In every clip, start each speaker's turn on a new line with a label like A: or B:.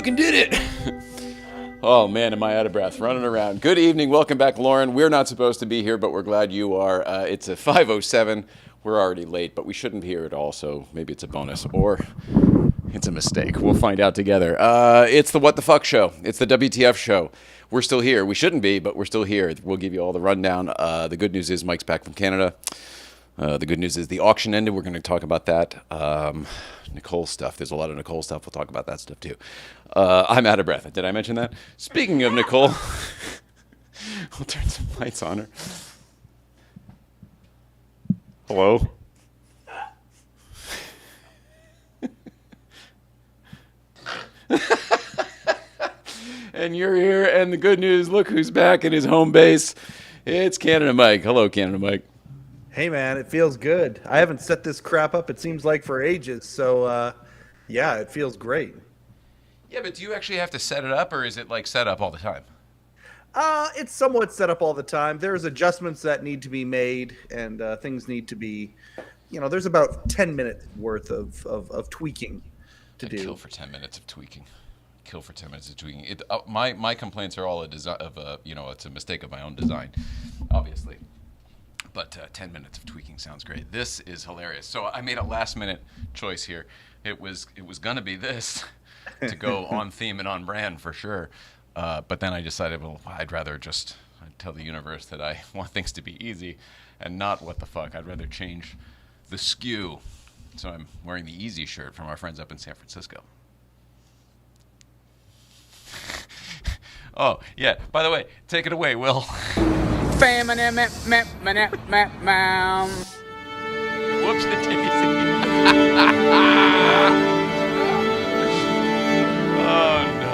A: fucking did it. Oh man, am I out of breath, running around. Good evening, welcome back, Lauren. We're not supposed to be here, but we're glad you are. It's a 5:07. We're already late, but we shouldn't be here at all, so maybe it's a bonus, or it's a mistake. We'll find out together. It's the What the Fuck show. It's the WTF show. We're still here. We shouldn't be, but we're still here. We'll give you all the rundown. The good news is Mike's back from Canada. The good news is the auction ended. We're going to talk about that. Nicole stuff. There's a lot of Nicole stuff. We'll talk about that stuff too. I'm out of breath. Did I mention that? Speaking of Nicole, we'll turn some lights on her. Hello? And you're here, and the good news, look who's back in his home base. It's Canada Mike. Hello, Canada Mike.
B: Hey, man, it feels good. I haven't set this crap up, it seems like, for ages. So, yeah, it feels great.
A: Yeah, but do you actually have to set it up, or is it, like, set up all the time?
B: It's somewhat set up all the time. There's adjustments that need to be made, and things need to be, there's about 10 minutes worth of tweaking to do.
A: Kill for 10 minutes of tweaking. My complaints are all it's a mistake of my own design, obviously. But 10 minutes of tweaking sounds great. This is hilarious. So I made a last-minute choice here. It was gonna be this to go on theme and on brand for sure. But then I decided, well, I'd rather just tell the universe that I want things to be easy and not what the fuck. I'd rather change the skew. So I'm wearing the Easy shirt from our friends up in San Francisco. Oh, yeah. By the way, take it away, Will. Whoops, daisy. Oh, no.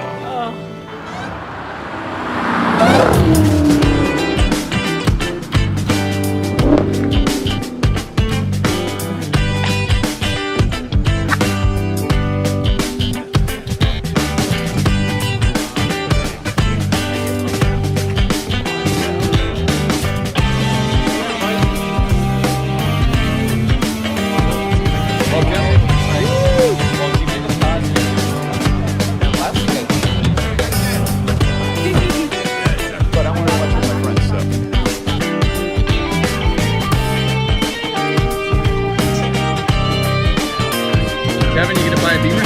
A: Kevin, you gonna buy a Beamer?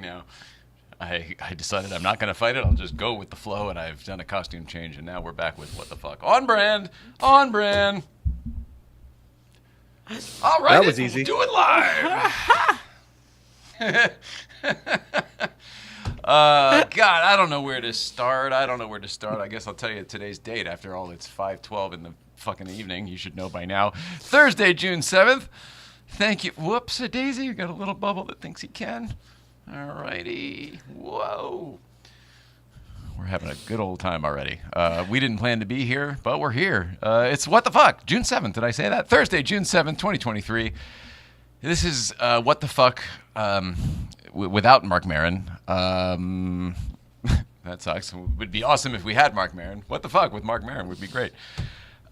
A: Now. I decided I'm not going to fight it. I'll just go with the flow, and I've done a costume change, and now we're back with What the Fuck. On brand! On brand! All right,
B: that was easy.
A: We'll do it live! God, I don't know where to start. I guess I'll tell you today's date. After all, it's 5:12 in the fucking evening. You should know by now. Thursday, June 7th. Thank you. Whoops, a daisy. You got a little bubble that thinks he can. All righty. Whoa. We're having a good old time already. We didn't plan to be here, but we're here. It's What the Fuck, June 7th. Did I say that? Thursday, June 7th, 2023. This is What the Fuck without Mark Maron. That sucks. It would be awesome if we had Mark Maron. What the Fuck with Mark Maron would be great.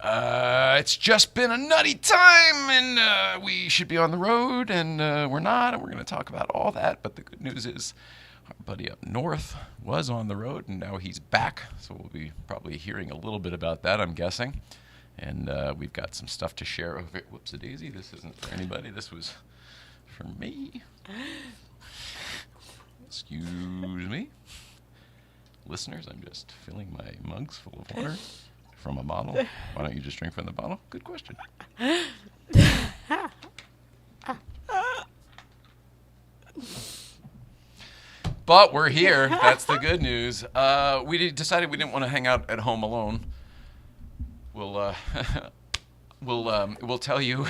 A: It's just been a nutty time, and we should be on the road, and we're not, and we're going to talk about all that. But the good news is our buddy up north was on the road, and now he's back, so we'll be probably hearing a little bit about that, I'm guessing. And we've got some stuff to share over it. Whoops-a-daisy, this isn't for anybody. This was for me. Excuse me. Listeners, I'm just filling my mugs full of water from a bottle. Why don't you just drink from the bottle? Good question. But we're here. That's the good news. We decided we didn't want to hang out at home alone. We'll tell you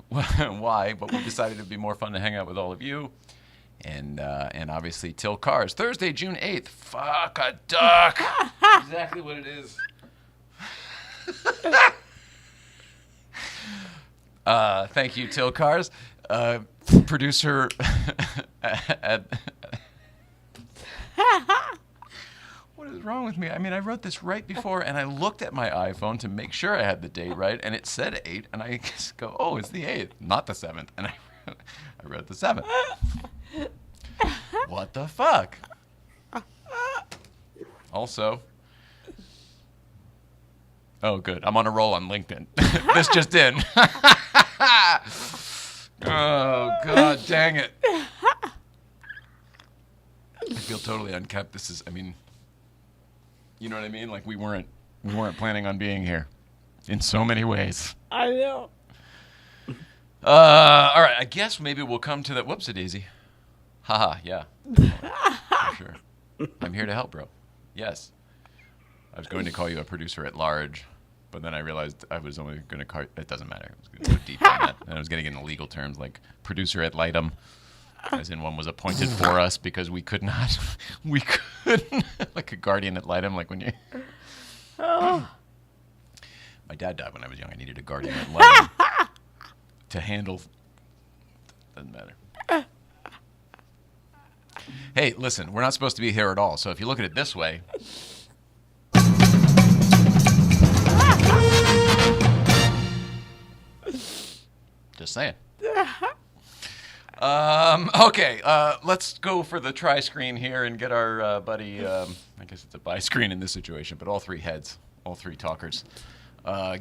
A: why, but we decided it'd be more fun to hang out with all of you. And obviously Till Cars. Thursday, June 8th. Fuck a duck. Exactly what it is. Thank you, Till Cars. Producer What is wrong with me? I mean, I wrote this right before, and I looked at my iPhone to make sure I had the date right, and it said 8, and I just go, oh, it's the 8th, not the 7th. And I wrote the 7th. What the fuck? Also, oh, good. I'm on a roll on LinkedIn. This just in. Oh, God dang it. I feel totally unkept. This is, I mean, you know what I mean? Like we weren't planning on being here in so many ways.
C: I know.
A: All right. I guess maybe we'll come to that. Whoops-a-daisy. Haha, yeah. For sure. I'm here to help, bro. Yes. I was going to call you a producer at large, but then I realized I was only going to call you, it doesn't matter. I was going to go deep on that. And I was getting into legal terms like producer at litem, as in one was appointed for us because we couldn't, like a guardian ad litem, like when you... Oh. My dad died when I was young. I needed a guardian ad litem to handle... Doesn't matter. Hey, listen, we're not supposed to be here at all, so if you look at it this way... Just saying. Okay, let's go for the try screen here and get our buddy, I guess it's a buy screen in this situation, but all three heads, all three talkers,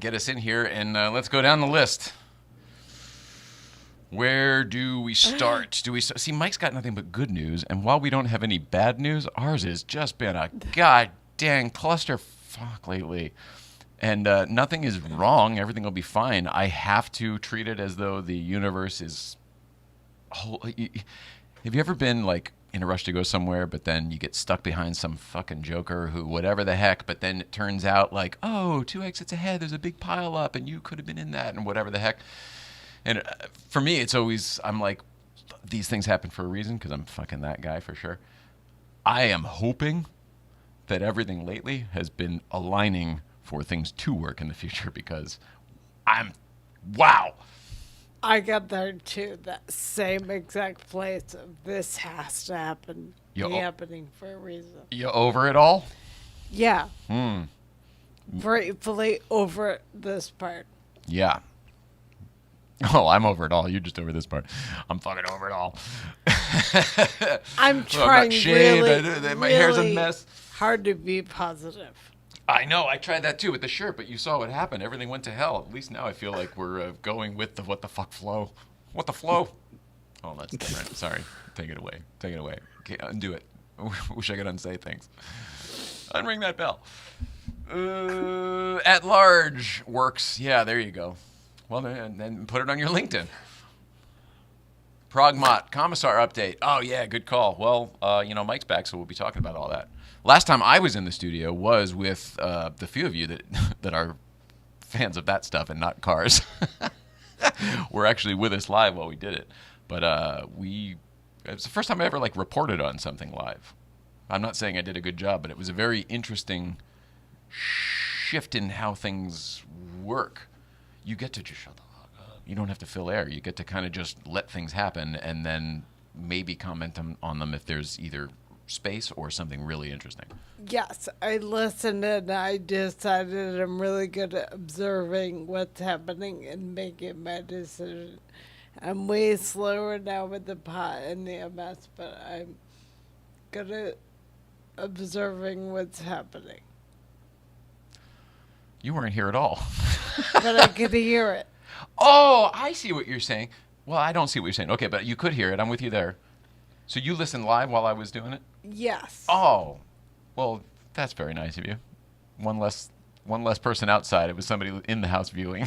A: get us in here, and let's go down the list. Where do we start? See, Mike's got nothing but good news, and while we don't have any bad news, ours has just been a god dang clusterfuck lately. And nothing is wrong. Everything will be fine. I have to treat it as though the universe is... Have you ever been, like, in a rush to go somewhere, but then you get stuck behind some fucking joker who, whatever the heck, but then it turns out, like, oh, 2 exits ahead, there's a big pile up, and you could have been in that, and whatever the heck. And for me, it's always, I'm like, these things happen for a reason, because I'm fucking that guy for sure. I am hoping that everything lately has been aligning for things to work in the future, because wow.
C: I got there too, that same exact place of this has to happen, happening for a reason.
A: You over it all?
C: Yeah. Gratefully over this part.
A: Yeah. Oh, I'm over it all. You're just over this part. I'm fucking over it all.
C: I'm trying
A: my hair's a mess.
C: Hard to be positive.
A: I know. I tried that too with the shirt, but you saw what happened. Everything went to hell. At least now I feel like we're going with the what the fuck flow. What the flow? Oh, that's different. Sorry. Take it away. Take it away. Okay, undo it. Wish I could unsay things. Unring that bell. At large works. Yeah, there you go. Well, then put it on your LinkedIn. Progmot, Commissar update. Oh, yeah, good call. Well, Mike's back, so we'll be talking about all that. Last time I was in the studio was with the few of you that are fans of that stuff and not cars. Were actually with us live while we did it. But it was the first time I ever reported on something live. I'm not saying I did a good job, but it was a very interesting shift in how things work. You get to just shut the fuck up. You don't have to fill air. You get to kind of just let things happen and then maybe comment on them if there's either space or something really interesting.
C: Yes, I listened and I decided I'm really good at observing what's happening and making my decision. I'm way slower now with the pot and the MS, but I'm good at observing what's happening.
A: You weren't here at all.
C: But I could hear it.
A: Oh, I see what you're saying. Well, I don't see what you're saying. Okay, but you could hear it. I'm with you there. So you listened live while I was doing it?
C: Yes.
A: Oh, well, that's very nice of you. One less person outside. It was somebody in the house viewing.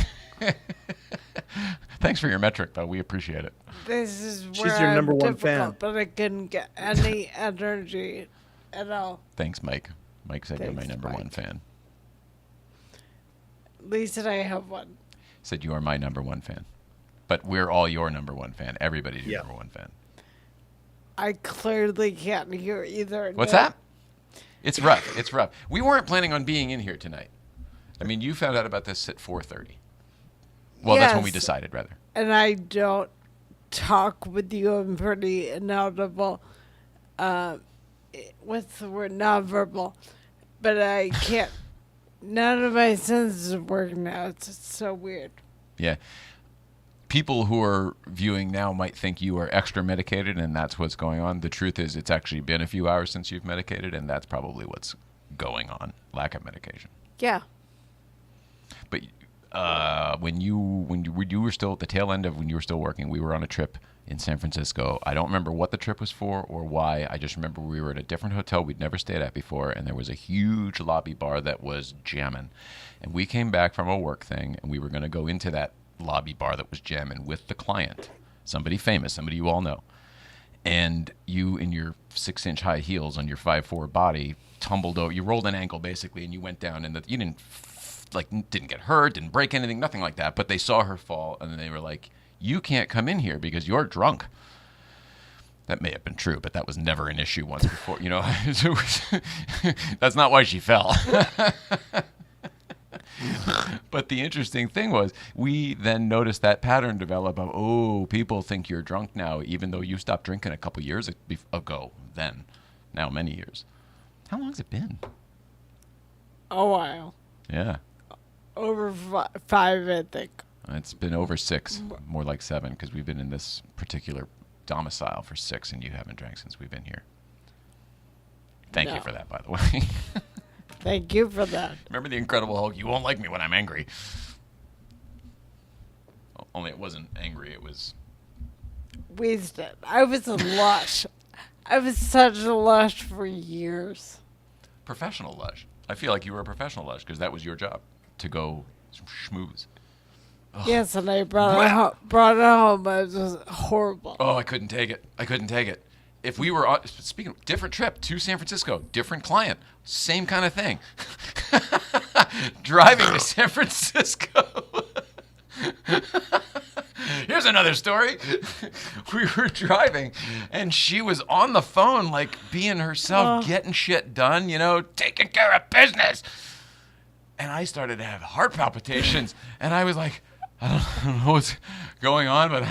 A: Thanks for your metric, though. We appreciate it.
C: This is where
B: She's your number
C: I'm
B: one
C: difficult,
B: fan.
C: but I couldn't get any energy at all.
A: Thanks, Mike. Mike said you're my
C: Thanks,
A: number
C: Mike.
A: one fan.
C: At least I have one.
A: Said you are my number one fan. But we're all your number one fan. Everybody's your
B: Yeah.
A: number one fan.
C: I clearly can't hear either.
A: What's that? It's rough. It's rough. We weren't planning on being in here tonight. I mean, you found out about this at 4:30. Well, that's when we
C: Yes.
A: decided, rather.
C: And I don't talk with you. I'm pretty inaudible. What's the word? Nonverbal. But I can't. None of my senses work now. It's so weird.
A: Yeah. People who are viewing now might think you are extra medicated and that's what's going on. The truth is it's actually been a few hours since you've medicated and that's probably what's going on. Lack of medication.
C: Yeah.
A: But when you were still at the tail end of when you were still working, we were on a trip in San Francisco. I don't remember what the trip was for or why. I just remember we were at a different hotel we'd never stayed at before, and there was a huge lobby bar that was jamming. And we came back from a work thing, and we were going to go into that lobby bar that was jamming with the client, somebody famous, somebody you all know. And you, in your 6-inch high heels on your 5'4" body, tumbled over. You rolled an ankle basically, and you went down, and you didn't get hurt, didn't break anything, nothing like that. But they saw her fall, and they were like, "You can't come in here because you're drunk." That may have been true, but that was never an issue once before. You know, that's not why she fell. But the interesting thing was, we then noticed that pattern develop of, oh, people think you're drunk now, even though you stopped drinking a couple years ago. Then, now many years. How long's it been?
C: A while.
A: Yeah.
C: Over 5, I think.
A: It's been over 6, more like 7, because we've been in this particular domicile for 6, and you haven't drank since we've been here. Thank you
C: No.
A: for that, by the way.
C: Thank you for that.
A: Remember the Incredible Hulk? You won't like me when I'm angry. Only it wasn't angry, it was...
C: Wasted. I was a lush. I was such a lush for years.
A: professional lush. I feel like you were a professional lush because that was your job, to go schmooze.
C: Yes, and I brought it home. It was horrible.
A: Oh, I couldn't take it. I couldn't take it. If we were on, speaking of different trip to San Francisco, different client, same kind of thing. Driving to San Francisco. Here's another story. We were driving, and she was on the phone, like being herself, getting shit done, you know, taking care of business. And I started to have heart palpitations, and I was like, I don't know what's going on, but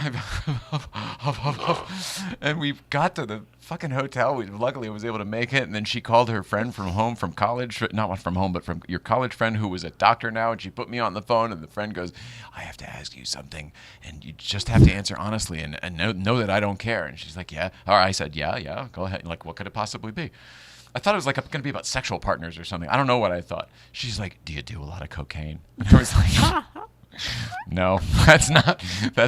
A: and we got to the fucking hotel. Luckily, I was able to make it. And then she called her friend from home, from college, not from home, but from your college friend who was a doctor now. And she put me on the phone. And the friend goes, "I have to ask you something, and you just have to answer honestly, and know that I don't care." And she's like, "Yeah." Or I said, "Yeah, go ahead." Like, what could it possibly be? I thought it was like going to be about sexual partners or something. I don't know what I thought. She's like, "Do you do a lot of cocaine?" And I was like, "No, that's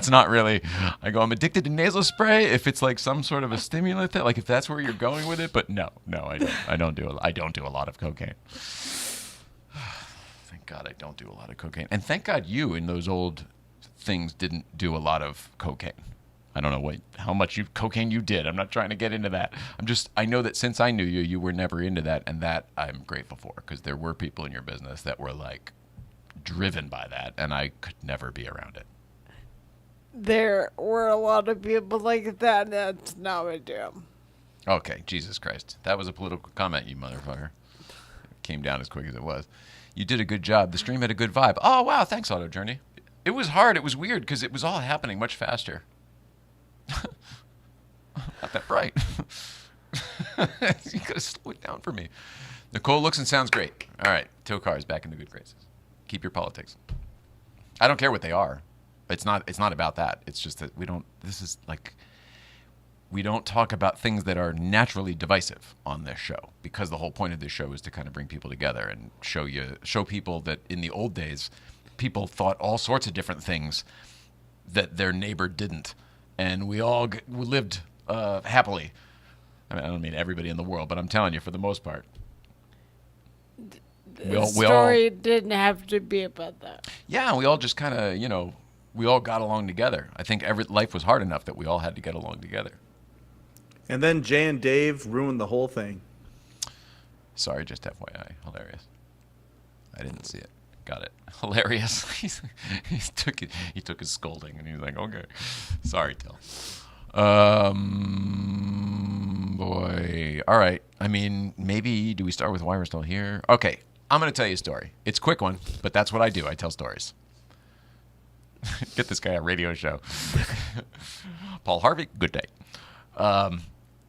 A: not really." I go, "I'm addicted to nasal spray if it's like some sort of a stimulant, like if that's where you're going with it." But no, I don't do a lot of cocaine. Thank God I don't do a lot of cocaine, and thank God you in those old things didn't do a lot of cocaine. I don't know how much cocaine you did. I'm not trying to get into that. I know that since I knew you, you were never into that, and that I'm grateful for, because there were people in your business that were like driven by that, and I could never be around it.
C: There were a lot of people like that. That's not what I do.
A: Okay, Jesus Christ. That was a political comment, you motherfucker. It came down as quick as it was. You did a good job. The stream had a good vibe. Oh, wow. Thanks, Auto Journey. It was hard. It was weird because it was all happening much faster. Not that bright. You got to slow it down for me. Nicole looks and sounds great. All right. Tokar is back in the good graces. Keep your politics. I don't care what they are. It's not about that. It's just that we don't talk about things that are naturally divisive on this show, because the whole point of this show is to kind of bring people together and show people that in the old days, people thought all sorts of different things that their neighbor didn't, and we lived happily. I mean, I don't mean everybody in the world, but I'm telling you, for the most part,
C: The story didn't have to be about that.
A: Yeah, we all just kind of, we all got along together. I think life was hard enough that we all had to get along together.
B: And then Jay and Dave ruined the whole thing.
A: Sorry, just FYI. Hilarious. I didn't see it. Got it. Hilarious. He took his scolding and he was like, okay. Sorry, Till. Boy. All right. I mean, maybe do we start with why we're still here? Okay. I'm going to tell you a story. It's a quick one, but that's what I do. I tell stories. Get this guy a radio show. Paul Harvey, good day.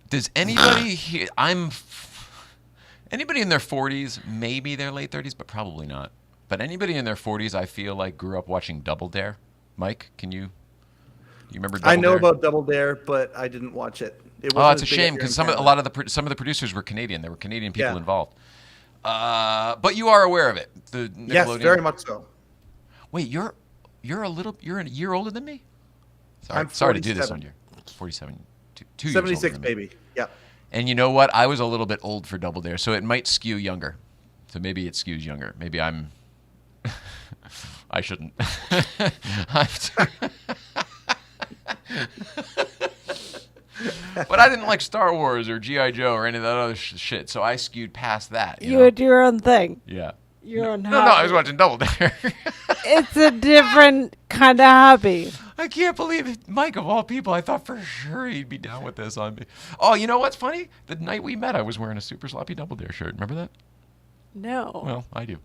A: Does anybody here, anybody in their 40s, maybe their late 30s, but probably not. But anybody in their 40s, I feel like grew up watching Double Dare. Mike, you remember Double Dare?
B: I know about Double Dare, but I didn't watch it.
A: It's a shame because some of the producers were Canadian. There were Canadian people involved. But you are aware of it. The Nickelodeon.
B: Yes, very much so.
A: Wait, you're a year older than me?
B: I'm
A: sorry to do this on you. 47. 2 years
B: 76,
A: older than me.
B: baby. Yeah.
A: And you know what? I was a little bit old for Double Dare, so it might skew younger. So maybe it skews younger. Maybe I'm... I shouldn't. But I didn't like Star Wars or G.I. Joe or any of that other shit, so I skewed past that.
C: You had your own thing.
A: Yeah.
C: Your own
A: No,
C: hobby.
A: I was watching Double Dare.
C: It's a different kind of hobby.
A: I can't believe it. Mike, of all people, I thought for sure he'd be down with this on me. Oh, you know what's funny? The night we met, I was wearing a super sloppy Double Dare shirt. Remember that?
C: No.
A: Well, I do.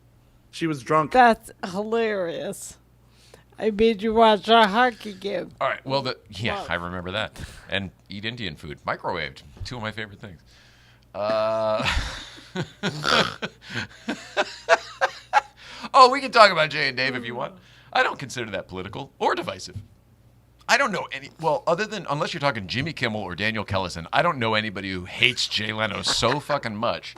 B: She was drunk.
C: That's hilarious. I made you watch a hockey game.
A: All right. Well, I remember that. And eat Indian food. Microwaved. 2 of my favorite things. Oh, we can talk about Jay and Dave if you want. I don't consider that political or divisive. I don't know unless you're talking Jimmy Kimmel or Daniel Kellison, I don't know anybody who hates Jay Leno so fucking much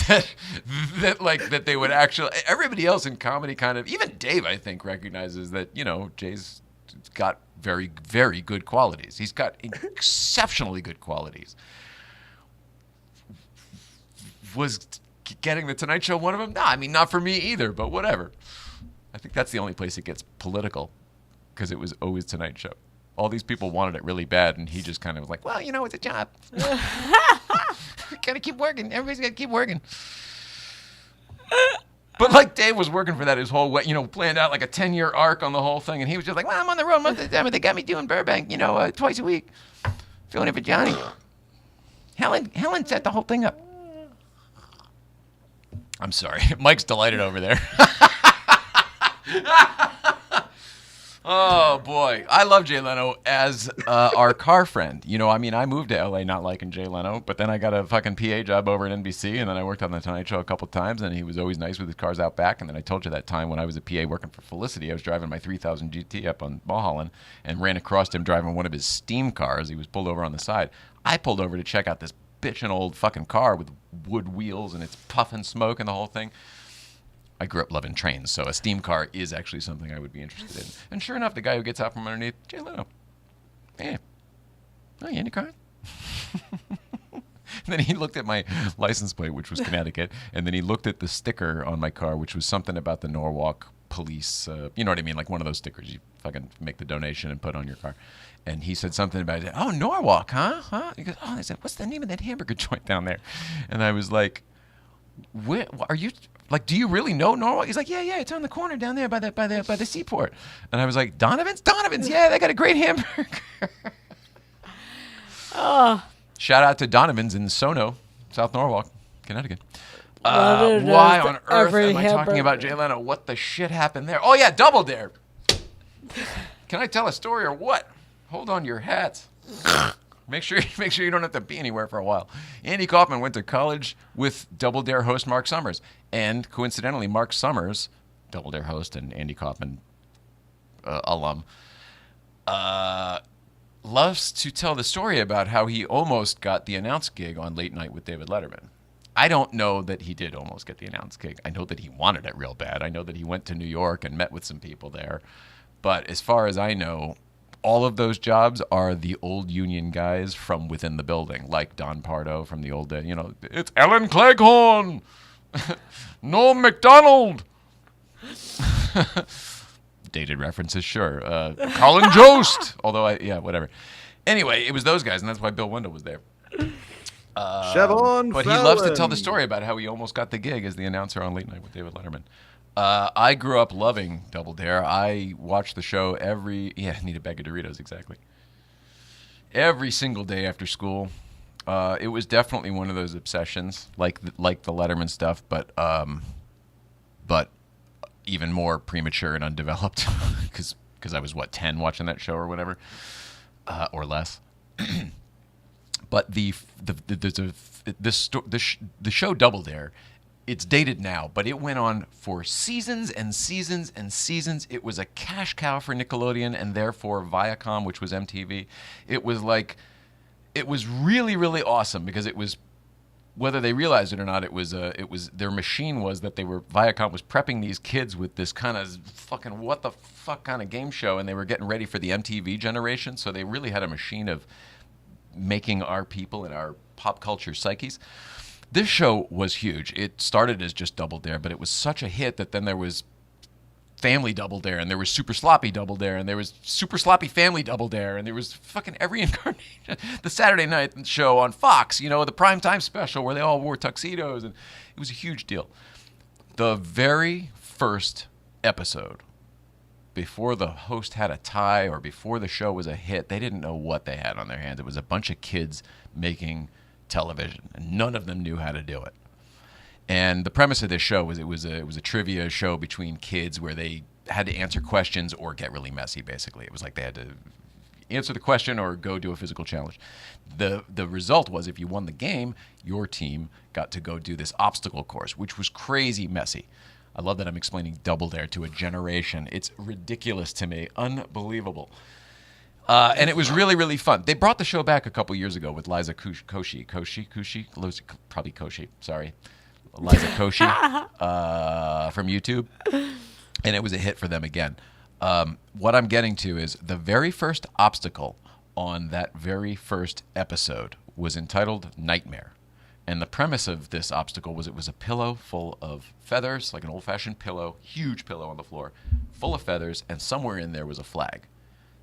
A: that they would actually. Everybody else in comedy kind of, even Dave, I think, recognizes that, Jay's got very, very good qualities. He's got exceptionally good qualities. Was getting the Tonight Show one of them? Nah, I mean, not for me either, but whatever. I think that's the only place it gets political, because it was always Tonight Show. All these people wanted it really bad, and he just kind of was like, well, it's a job. Gotta keep working. Everybody's gotta keep working. But like Dave was working for that his whole way, planned out like a 10-year arc on the whole thing, and he was just like, well, I'm on the road most of the time, but they got me doing Burbank, twice a week. Filling in for Johnny. Helen set the whole thing up. I'm sorry. Mike's delighted over there. Oh, boy. I love Jay Leno as our car friend. I moved to L.A. not liking Jay Leno, but then I got a fucking PA job over at NBC, and then I worked on The Tonight Show a couple times, and he was always nice with his cars out back. And then I told you that time when I was a PA working for Felicity, I was driving my 3000 GT up on Mulholland and ran across him driving one of his steam cars. He was pulled over on the side. I pulled over to check out this bitchin' old fucking car with wood wheels, and it's puffing smoke and the whole thing. I grew up loving trains, so a steam car is actually something I would be interested in. And sure enough, the guy who gets out from underneath, Jay Leno. Yeah. Oh, you in the car? And then he looked at my license plate, which was Connecticut, and then he looked at the sticker on my car, which was something about the Norwalk police, you know what I mean? Like one of those stickers you fucking make the donation and put on your car. And he said something about it. Oh, Norwalk, huh? He goes, oh, I said, what's the name of that hamburger joint down there? And I was like, where are you? Like, do you really know Norwalk? He's like, yeah, it's on the corner down there by the seaport. And I was like, Donovan's, yeah, they got a great hamburger.
C: Oh,
A: Shout out to Donovan's in Sono, South Norwalk, Connecticut.
C: Leonard
A: Why
C: knows
A: on earth
C: every
A: am I talking about Jay Leno? What the shit happened there? Oh yeah, Double Dare. Can I tell a story or what? Hold on to your hats. Make sure you don't have to be anywhere for a while. Andy Kaufman went to college with Double Dare host Mark Summers, and coincidentally, Mark Summers, Double Dare host and Andy Kaufman alum, loves to tell the story about how he almost got the announce gig on Late Night with David Letterman. I don't know that he did almost get the announce gig. I know that he wanted it real bad. I know that he went to New York and met with some people there. But as far as I know, all of those jobs are the old union guys from within the building, like Don Pardo from the old day. You know, it's Ellen Cleghorn, Noam McDonald. Dated references, sure. Colin Jost. Although, whatever. Anyway, it was those guys, and that's why Bill Wendell was there.
B: Siobhan
A: But he loves to tell the story about how he almost got the gig as the announcer on Late Night with David Letterman. I grew up loving Double Dare. I watched the show need a bag of Doritos, exactly. Every single day after school. It was definitely one of those obsessions, like the Letterman stuff, but even more premature and undeveloped, because I was 10 watching that show or whatever, or less. But the show Double Dare, it's dated now, but it went on for seasons and seasons and seasons. It was a cash cow for Nickelodeon and therefore Viacom, which was MTV. It was really, really awesome because it was, whether they realized it or not, it was their machine was that Viacom was prepping these kids with this kind of fucking what the fuck kind of game show, and they were getting ready for the MTV generation. So they really had a machine of making our people and our pop culture psyches. This show was huge. It started as just Double Dare, but it was such a hit that then there was Family Double Dare, and there was Super Sloppy Double Dare, and there was Super Sloppy Family Double Dare, and there was fucking every incarnation. The Saturday night show on Fox, the primetime special where they all wore tuxedos, and it was a huge deal. The very first episode, before the host had a tie or before the show was a hit, they didn't know what they had on their hands. It was a bunch of kids making television, and none of them knew how to do it. And the premise of this show was it was a trivia show between kids where they had to answer questions or get really messy, basically. It was like they had to answer the question or go do a physical challenge. The result was if you won the game, your team got to go do this obstacle course, which was crazy messy. I love that I'm explaining Double Dare to a generation. It's ridiculous to me. Unbelievable. And it was really, really fun. They brought the show back a couple years ago with Liza Koshy, sorry. Liza Koshy from YouTube. And it was a hit for them again. What I'm getting to is the very first obstacle on that very first episode was entitled Nightmare. And the premise of this obstacle was it was a pillow full of feathers, like an old-fashioned pillow, huge pillow on the floor, full of feathers, and somewhere in there was a flag.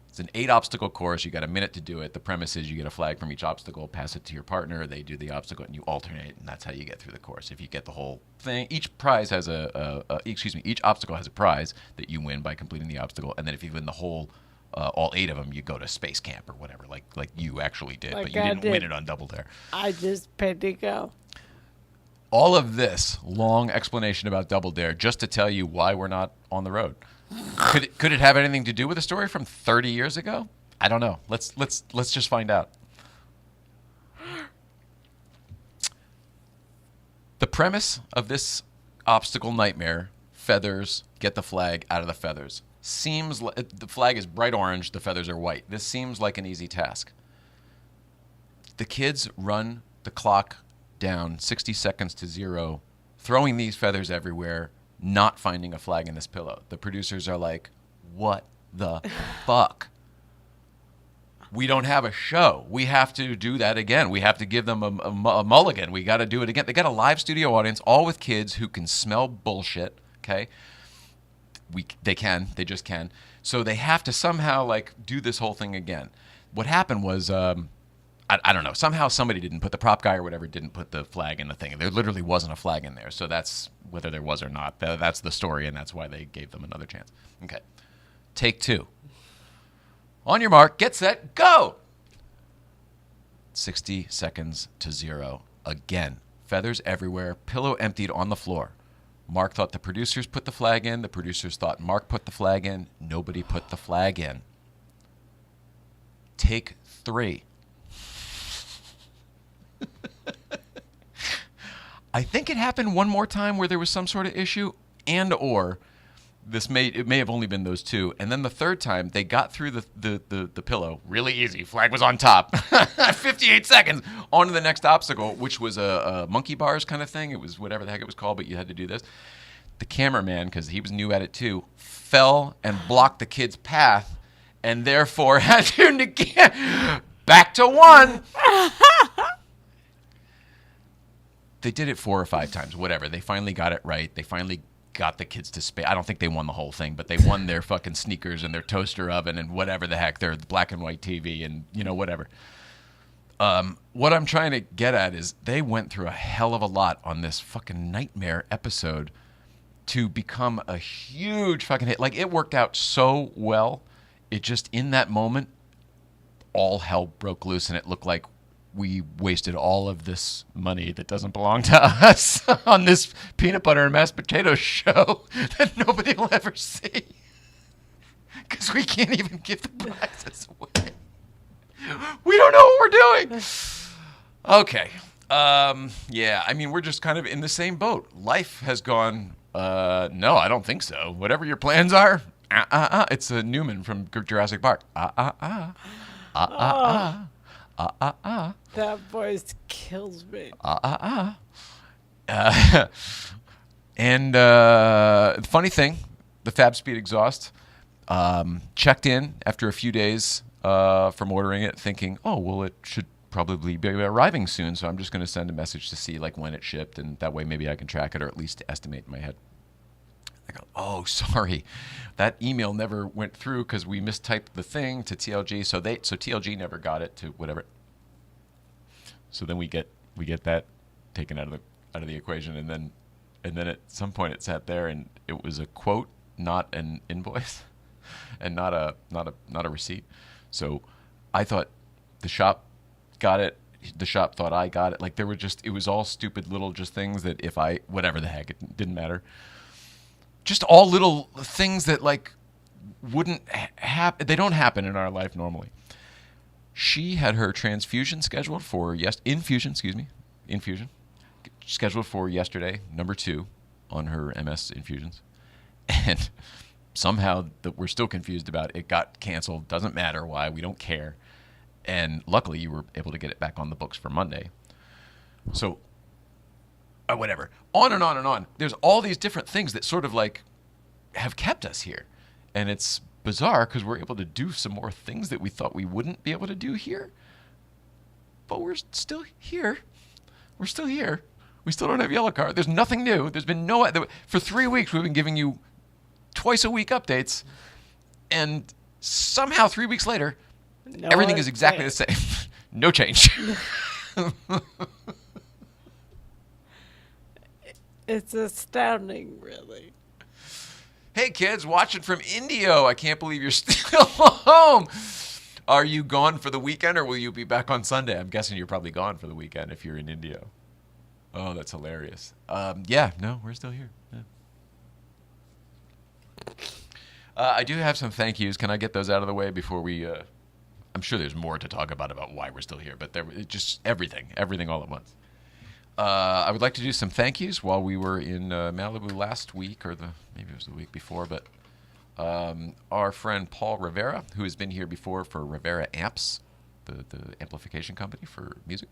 A: It's an 8-obstacle course. You got a minute to do it. The premise is you get a flag from each obstacle, pass it to your partner, they do the obstacle, and you alternate, and that's how you get through the course. If you get the whole thing, each prize has each obstacle has a prize that you win by completing the obstacle, and then if you win the whole, all 8 of them, you go to space camp or whatever, like you actually did, but you didn't win it on Double Dare.
C: I just paid to go.
A: All of this long explanation about Double Dare just to tell you why we're not on the road. Could it have anything to do with a story from 30 years ago? I don't know. Let's just find out. The premise of this obstacle nightmare, feathers, get the flag out of the feathers. Seems like the flag is bright orange, the feathers are white. This seems like an easy task. The kids run the clock down 60 seconds to 0, throwing these feathers everywhere, not finding a flag in this pillow. The producers are like, what the fuck? We don't have a show. We have to do that again. We have to give them a mulligan. We got to do it again. They got a live studio audience, all with kids who can smell bullshit, okay? They just can. So they have to somehow do this whole thing again. What happened was, I don't know, somehow somebody didn't put the prop guy or whatever didn't put the flag in the thing. There literally wasn't a flag in there. So that's whether there was or not. That's the story, and that's why they gave them another chance. Okay. Take 2. On your mark, get set, go! 60 seconds to 0. Again, feathers everywhere, pillow emptied on the floor. Mark thought the producers put the flag in. The producers thought Mark put the flag in. Nobody put the flag in. Take 3. I think it happened one more time where there was some sort of issue, and or it may have only been those 2. And then the third time, they got through the pillow really easy. Flag was on top. 58 seconds on to the next obstacle, which was a monkey bars kind of thing. It was whatever the heck it was called, but you had to do this. The cameraman, because he was new at it too, fell and blocked the kid's path, and therefore had to again back to 1. They did it 4 or 5 times, whatever. They finally got it right. They finally got the kids to space. I don't think they won the whole thing, but they won their fucking sneakers and their toaster oven and whatever the heck, their black and white TV and, whatever. What I'm trying to get at is they went through a hell of a lot on this fucking nightmare episode to become a huge fucking hit. Like, it worked out so well. It just, in that moment, all hell broke loose, and it looked like we wasted all of this money that doesn't belong to us on this peanut butter and mashed potato show that nobody will ever see. Because we can't even give the prizes away. We don't know what we're doing. Okay. Yeah, I mean, we're just kind of in the same boat. Life has gone, no, I don't think so. Whatever your plans are, It's a Newman from Jurassic Park.
C: That voice kills me.
A: And the funny thing, the Fab Speed exhaust, checked in after a few days from ordering it, thinking, oh, well, it should probably be arriving soon, so I'm just going to send a message to see like when it shipped, and that way maybe I can track it or at least estimate in my head. I go, oh, sorry, that email never went through because we mistyped the thing to TLG, so TLG never got it to whatever. So then we get that taken out of the equation, and then at some point it sat there and it was a quote, not an invoice, and not a receipt. So I thought the shop got it. The shop thought I got it. Like it was all stupid little just things that whatever the heck, it didn't matter. Just all little things that like wouldn't happen. They don't happen in our life normally. She had her transfusion scheduled for infusion scheduled for yesterday, number 2 on her MS infusions. And somehow we're still confused about it. It got canceled. Doesn't matter why. We don't care. And luckily you were able to get it back on the books for Monday. So whatever. On and on and on. There's all these different things that sort of like have kept us here. And it's bizarre because we're able to do some more things that we thought we wouldn't be able to do here. But we're still here. We're still here. We still don't have yellow card. There's nothing new. There's been for 3 weeks we've been giving you twice a week updates. And somehow 3 weeks later, everything is exactly the same. No change.
C: It's astounding, really.
A: Hey, kids, watching from Indio. I can't believe you're still home. Are you gone for the weekend, or will you be back on Sunday? I'm guessing you're probably gone for the weekend if you're in Indio. Oh, that's hilarious. No, we're still here. Yeah. I do have some thank yous. Can I get those out of the way before we... I'm sure there's more to talk about why we're still here, but just everything all at once. I would like to do some thank yous while we were in Malibu last week, or maybe it was the week before, but our friend Paul Rivera, who has been here before for Rivera Amps, the amplification company for music.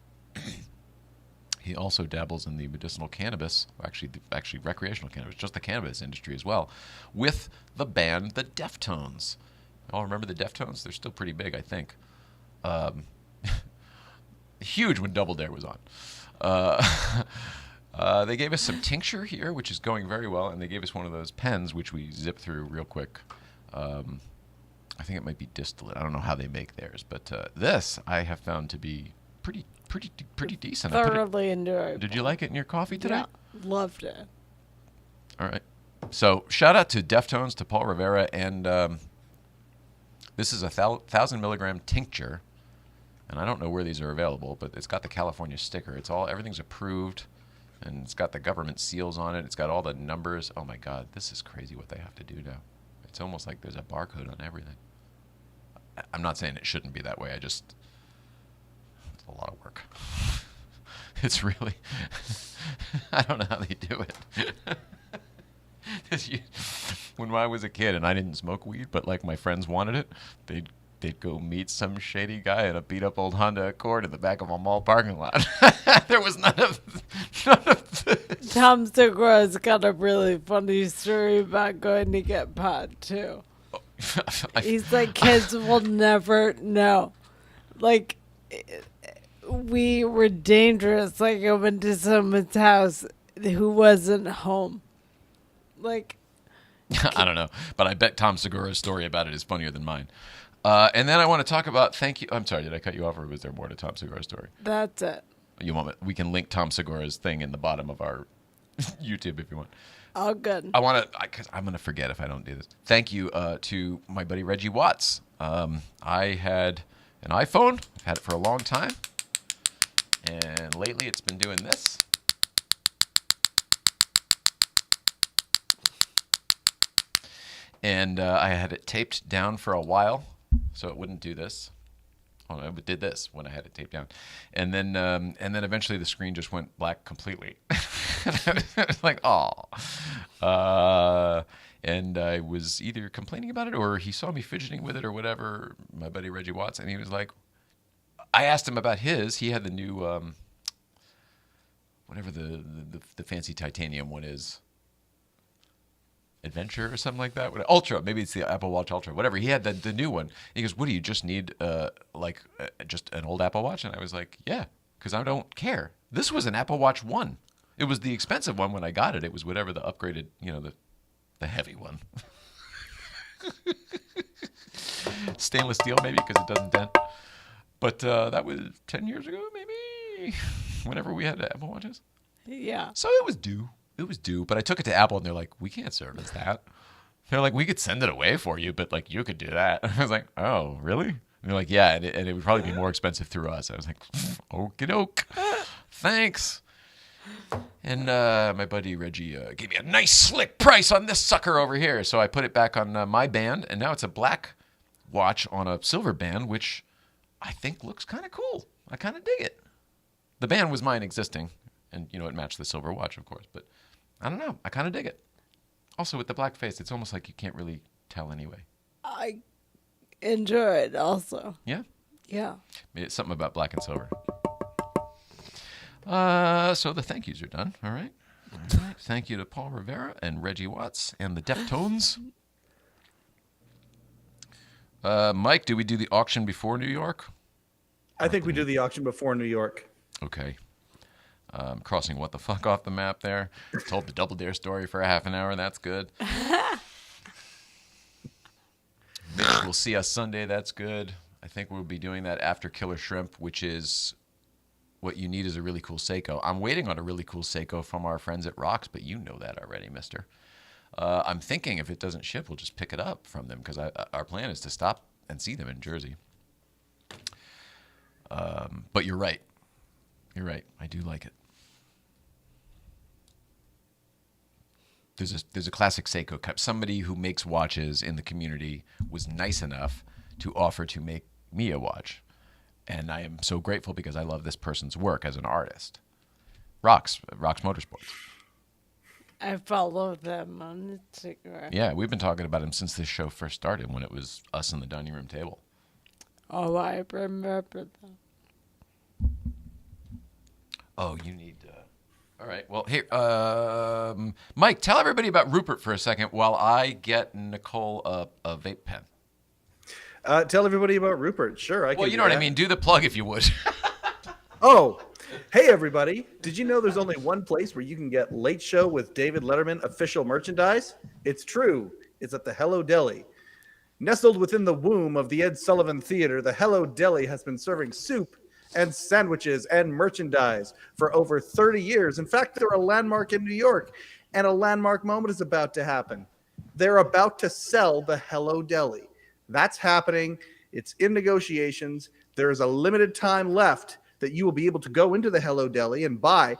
A: He also dabbles in the medicinal cannabis, actually recreational cannabis, just the cannabis industry as well, with the band The Deftones. Y'all remember the Deftones? They're still pretty big, I think. Huge when Double Dare was on. They gave us some tincture here, which is going very well, and they gave us one of those pens, which we zip through real quick. I think it might be distillate. I don't know how they make theirs, but this I have found to be pretty decent.
C: Thoroughly enjoyable.
A: Did you like it in your coffee today?
C: Yeah, loved it.
A: All right. So shout out to Deftones, to Paul Rivera, and this is a 1,000 milligram tincture. and I don't know where these are available, but it's got the California sticker. Everything's approved, and it's got the government seals on it. It's got all the numbers. Oh my God, this is crazy what they have to do now. It's almost like there's a barcode on everything. I'm not saying it shouldn't be that way. It's a lot of work. It's really, I don't know how they do it. When I was a kid and I didn't smoke weed, but like my friends wanted it, they'd go meet some shady guy in a beat up old Honda Accord in the back of a mall parking lot. There was none of this.
C: Tom Segura's got a really funny story about going to get pot too. He's like, kids will never know. Like, we were dangerous. Like, I went to someone's house who wasn't home. Like,
A: I don't know, but I bet Tom Segura's story about it is funnier than mine. And then I want to talk about, thank you. I'm sorry, did I cut you off, or was there more to Tom Segura's story?
C: that's it.
A: You want we can link Tom Segura's thing in the bottom of our YouTube if you want.
C: All good.
A: I want to, because I'm going to forget if I don't do this. Thank you to my buddy Reggie Watts. I had an iPhone. I've had it for a long time. And lately it's been doing this. And I had it taped down for a while so it wouldn't do this. Oh, no, it did this when I had it taped down. And then eventually the screen just went black completely. I was like, oh. And I was either complaining about it or he saw me fidgeting with it or whatever, my buddy Reggie Watts, and he was like, I asked him about his. He had the new, whatever the fancy titanium one is. Adventure or something like that. Ultra, maybe it's the Apple Watch Ultra, whatever. He had the new one. He goes, what do you just need, just an old Apple Watch? And I was like, yeah, because I don't care. This was an Apple Watch 1. It was the expensive one when I got it. It was whatever the upgraded, the heavy one. Stainless steel, maybe, because it doesn't dent. But that was 10 years ago, maybe, whenever we had Apple Watches.
C: Yeah.
A: So it was due. It was due, but I took it to Apple, and they're like, we can't service that. They're like, we could send it away for you, but, like, you could do that. I was like, oh, really? And they're like, yeah, and it would probably be more expensive through us. I was like, okie doke. Thanks. And my buddy Reggie gave me a nice, slick price on this sucker over here. So I put it back on my band, and now it's a black watch on a silver band, which I think looks kind of cool. I kind of dig it. The band was mine existing, and, it matched the silver watch, of course, but I don't know. I kind of dig it. Also, with the black face, it's almost like you can't really tell anyway.
C: I enjoy it also.
A: Yeah?
C: Yeah.
A: It's something about black and silver. So the thank yous are done. All right. Thank you to Paul Rivera and Reggie Watts and the Deftones. Mike, do we do the auction before New York?
B: I think we do the auction before New York.
A: Okay. Crossing what the fuck off the map there. Told the Double Dare story for a half an hour. That's good. We'll see us Sunday. That's good. I think we'll be doing that after Killer Shrimp, which is what you need is a really cool Seiko. I'm waiting on a really cool Seiko from our friends at Rocks, but you know that already, mister. I'm thinking if it doesn't ship, we'll just pick it up from them because our plan is to stop and see them in Jersey. But you're right. You're right. I do like it. There's a classic Seiko cup. Somebody who makes watches in the community was nice enough to offer to make me a watch. And I am so grateful because I love this person's work as an artist. Rocks Motorsports.
C: I follow them on Instagram.
A: Yeah, we've been talking about him since this show first started when it was us in the dining room table.
C: Oh, I remember them.
A: Oh, you need... all right. Well, here, Mike, tell everybody about Rupert for a second while I get Nicole a vape pen.
B: Tell everybody about Rupert. Sure, I can.
A: Well, you know what I mean. Do the plug if you would.
B: Oh, hey, everybody. Did you know there's only one place where you can get Late Show with David Letterman official merchandise? It's true. It's at the Hello Deli. Nestled within the womb of the Ed Sullivan Theater, the Hello Deli has been serving soup and sandwiches and merchandise for over 30 years. In fact, they're a landmark in New York, and a landmark moment is about to happen. They're about to sell the Hello Deli. That's happening. It's in negotiations. there is a limited time left that you will be able to go into the Hello Deli and buy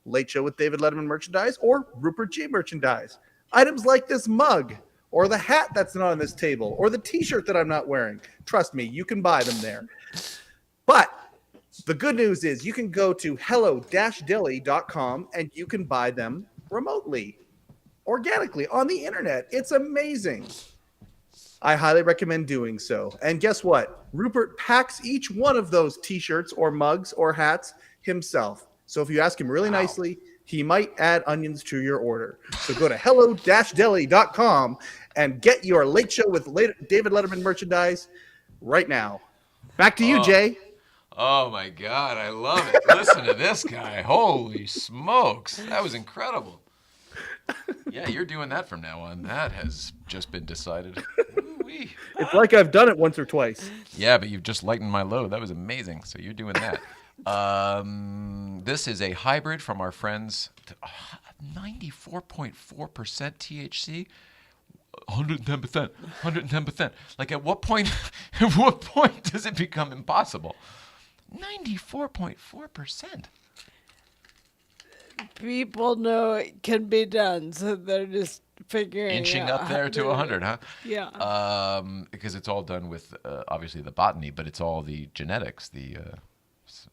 B: Late Show with David Letterman merchandise or Rupert G merchandise. Items like this mug or the hat that's not on this table or the t-shirt that I'm not wearing. Trust me, you can buy them there. But the good news is you can go to hello-deli.com and you can buy them remotely, organically, on the internet. It's amazing. I highly recommend doing so. And guess what? Rupert packs each one of those t-shirts or mugs or hats himself. So if you ask him really nicely, he might add onions to your order. So go to hello-deli.com and get your Late Show with David Letterman merchandise right now. Back to you, Jay.
A: Oh, my God. I love it. Listen to this guy. Holy smokes. That was incredible. Yeah, you're doing that from now on. That has just been decided. Ooh-wee.
B: It's like I've done it once or twice.
A: Yeah, but you've just lightened my load. That was amazing. So you're doing that. This is a hybrid from our friends. 94.4% THC. 110%. 110%. Like at what point does it become impossible? 94.4%.
C: People know it can be done, so they're just figuring
A: Inching
C: out
A: up there to 100, huh?
C: Yeah.
A: Because it's all done with obviously the botany, but it's all the genetics, the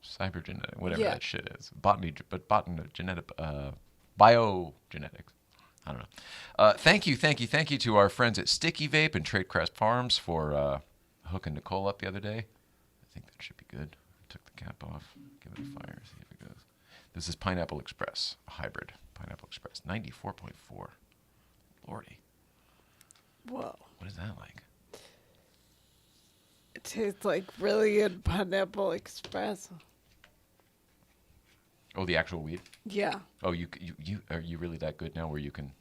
A: cybergenetic, whatever that shit is. Botany, but genetic, biogenetics. I don't know. Thank you to our friends at Sticky Vape and Tradecrest Farms for hooking Nicole up the other day. I think that should be good. I took the cap off. Give it a fire. See if it goes. This is Pineapple Express, a hybrid. Pineapple Express, 94.4. Lordy.
C: Whoa.
A: What is that like?
C: It tastes like really good Pineapple Express.
A: Oh, the actual weed?
C: Yeah.
A: Oh, you are you really that good now where you can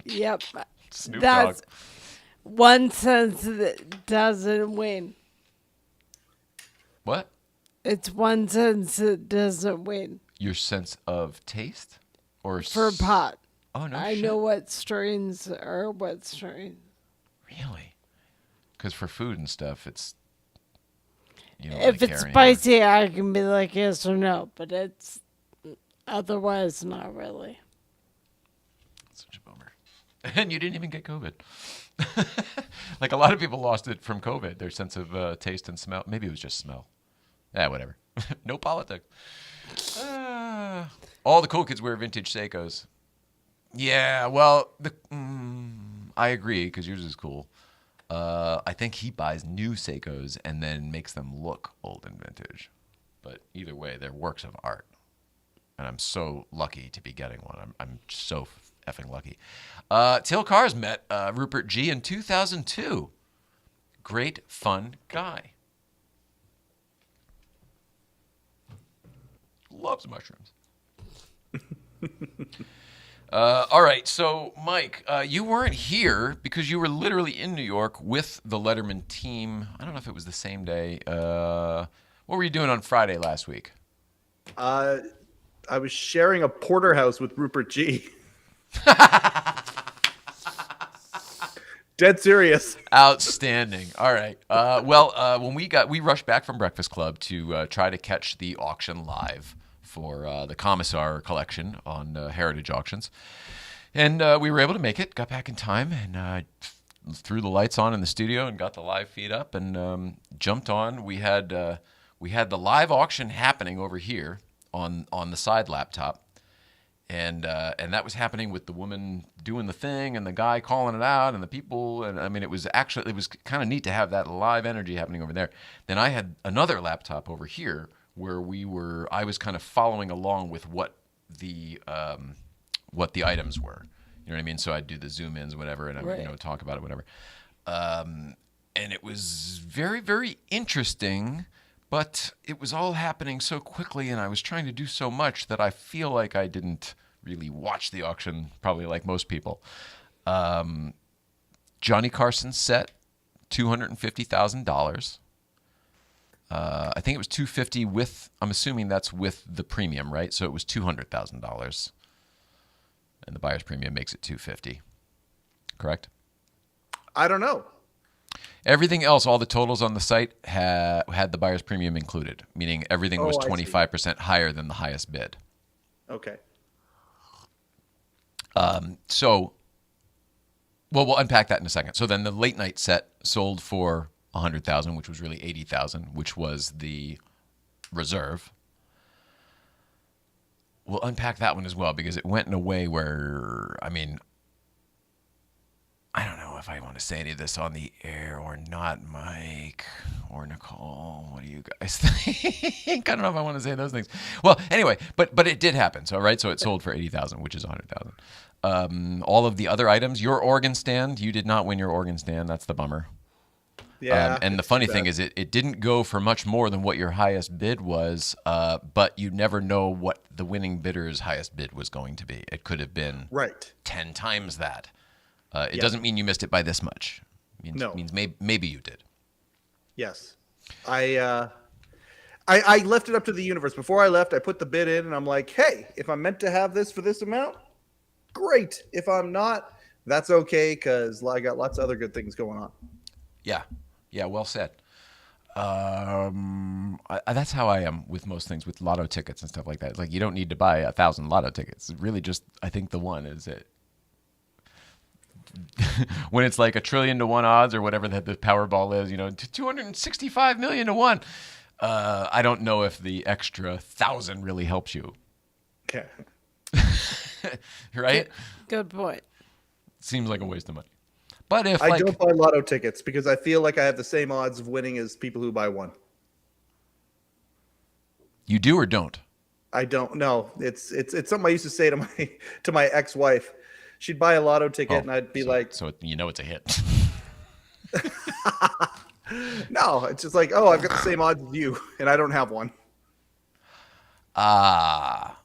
C: Yep.
A: Snoop
C: That's
A: Dogg.
C: one sense that doesn't win.
A: What?
C: It's one sense that doesn't win.
A: Your sense of taste? Or
C: For pot.
A: Oh, no
C: I
A: shit.
C: know what strains are what strains.
A: Really? Because for food and stuff, it's... You don't
C: If
A: really
C: it's
A: care
C: spicy, I can be like yes or no, but it's otherwise not really.
A: Such a bummer. And you didn't even get COVID. Like a lot of people lost it from COVID, their sense of taste and smell. Maybe it was just smell. Whatever. No politics. All the cool kids wear vintage Seikos. Yeah, well, I agree because yours is cool. I think he buys new Seikos and then makes them look old and vintage. But either way, they're works of art. And I'm so lucky to be getting one. I'm so effing lucky. Till Cars met Rupert G in 2002. Great, fun guy. Loves mushrooms. All right, so Mike, you weren't here because you were literally in New York with the Letterman team. I don't know if it was the same day. What were you doing on Friday last week?
B: I was sharing a porterhouse with Rupert G. Dead serious.
A: Outstanding. All right. When we rushed back from Breakfast Club to try to catch the auction live for the Commissar collection on Heritage Auctions. And we were able to make it, got back in time, and threw the lights on in the studio and got the live feed up and jumped on. We had the live auction happening over here on the side laptop. And that was happening with the woman doing the thing and the guy calling it out and the people. And I mean, it was kind of neat to have that live energy happening over there. Then I had another laptop over here where I was kind of following along with what the items were. You know what I mean? So I'd do the zoom ins, whatever, and I would talk about it, whatever. And it was very, very interesting. But it was all happening so quickly, and I was trying to do so much that I feel like I didn't really watch the auction, probably like most people. Johnny Carson's set, $250,000. I think it was $250 with. I'm assuming that's with the premium, right? So it was $200,000, and the buyer's premium makes it $250. Correct?
B: I don't know.
A: Everything else, all the totals on the site had the buyer's premium included, meaning everything was
B: Oh, I see.
A: 25% higher than the highest bid.
B: Okay.
A: So, well, we'll unpack that in a second. So then the late night set sold for $100,000, which was really $80,000, which was the reserve. We'll unpack that one as well because it went in a way where, I mean, I don't know if I want to say any of this on the air or not, Mike or Nicole. What do you guys think? I don't know if I want to say those things. Well, anyway, but it did happen. So right, so it sold for $80,000, which is $100,000. All of the other items, your organ stand, you did not win your organ stand. That's the bummer.
B: Yeah.
A: And the funny thing is, it didn't go for much more than what your highest bid was, but you never know what the winning bidder's highest bid was going to be. It could have been
B: Right.
A: 10 times that. It doesn't mean you missed it by this much. It means maybe you did.
B: Yes. I left it up to the universe. Before I left, I put the bid in and I'm like, hey, if I'm meant to have this for this amount, great. If I'm not, that's okay because I got lots of other good things going on.
A: Yeah. Yeah, well said. That's how I am with most things, with lotto tickets and stuff like that. It's like you don't need to buy 1,000 lotto tickets. It's really just, I think the one is it. When it's like 1 trillion to 1 odds or whatever the Powerball is, 265 million to 1. I don't know if the extra 1,000 really helps you.
B: Okay.
A: Right?
C: Good point.
A: Seems like a waste of money. But if
B: I don't buy lotto tickets because I feel like I have the same odds of winning as people who buy one.
A: You do or don't?
B: I don't know. It's something I used to say to my ex-wife. She'd buy a lotto ticket and I'd be like,
A: so it's a hit.
B: no, it's just like, oh, I've got the same odds as you and I don't have one.
A: But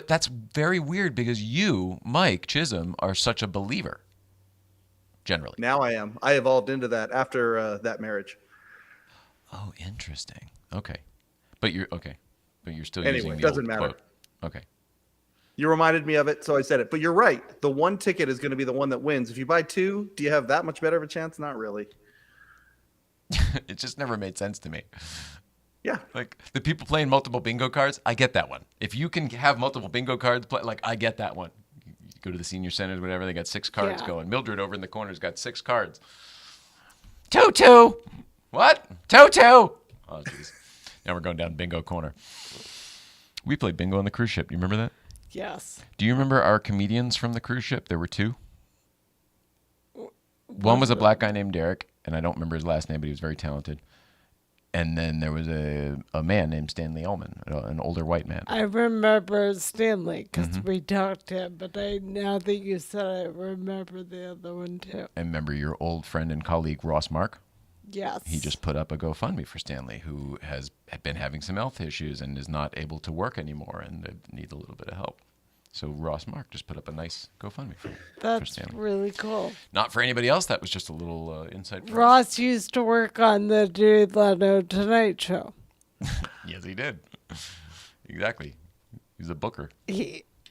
A: that's very weird because you, Mike Chisholm, are such a believer. Generally.
B: Now I am. I evolved into that after that marriage.
A: Oh, interesting. Okay. But you're still
B: anyway,
A: using the
B: doesn't
A: old
B: matter.
A: quote. Okay.
B: You reminded me of it, so I said it. But you're right. The one ticket is going to be the one that wins. If you buy two, do you have that much better of a chance? Not really.
A: It just never made sense to me.
B: Yeah.
A: Like the people playing multiple bingo cards, I get that one. If you can have multiple bingo cards, I get that one. You go to the senior centers, whatever, they got 6 cards going. Mildred over in the corner's got 6 cards. 2-2. What? 2-2. Oh, jeez. Now we're going down bingo corner. We played bingo on the cruise ship. Do you remember that?
C: Yes.
A: Do you remember our comedians from the cruise ship? There were 2. One was a black guy named Derek, and I don't remember his last name, but he was very talented. And then there was a man named Stanley Ullman, an older white man.
C: I remember Stanley because we talked to him, but now that you said it, I remember the other one too.
A: And remember your old friend and colleague Ross Mark?
C: Yes.
A: He just put up a GoFundMe for Stanley, who had been having some health issues and is not able to work anymore and needs a little bit of help. So Ross Mark just put up a nice GoFundMe for Stanley.
C: That's really cool.
A: Not for anybody else. That was just a little insight. For
C: Ross
A: us.
C: used to work on the Jared Leto Tonight Show.
A: Yes, he did. Exactly. He's a booker.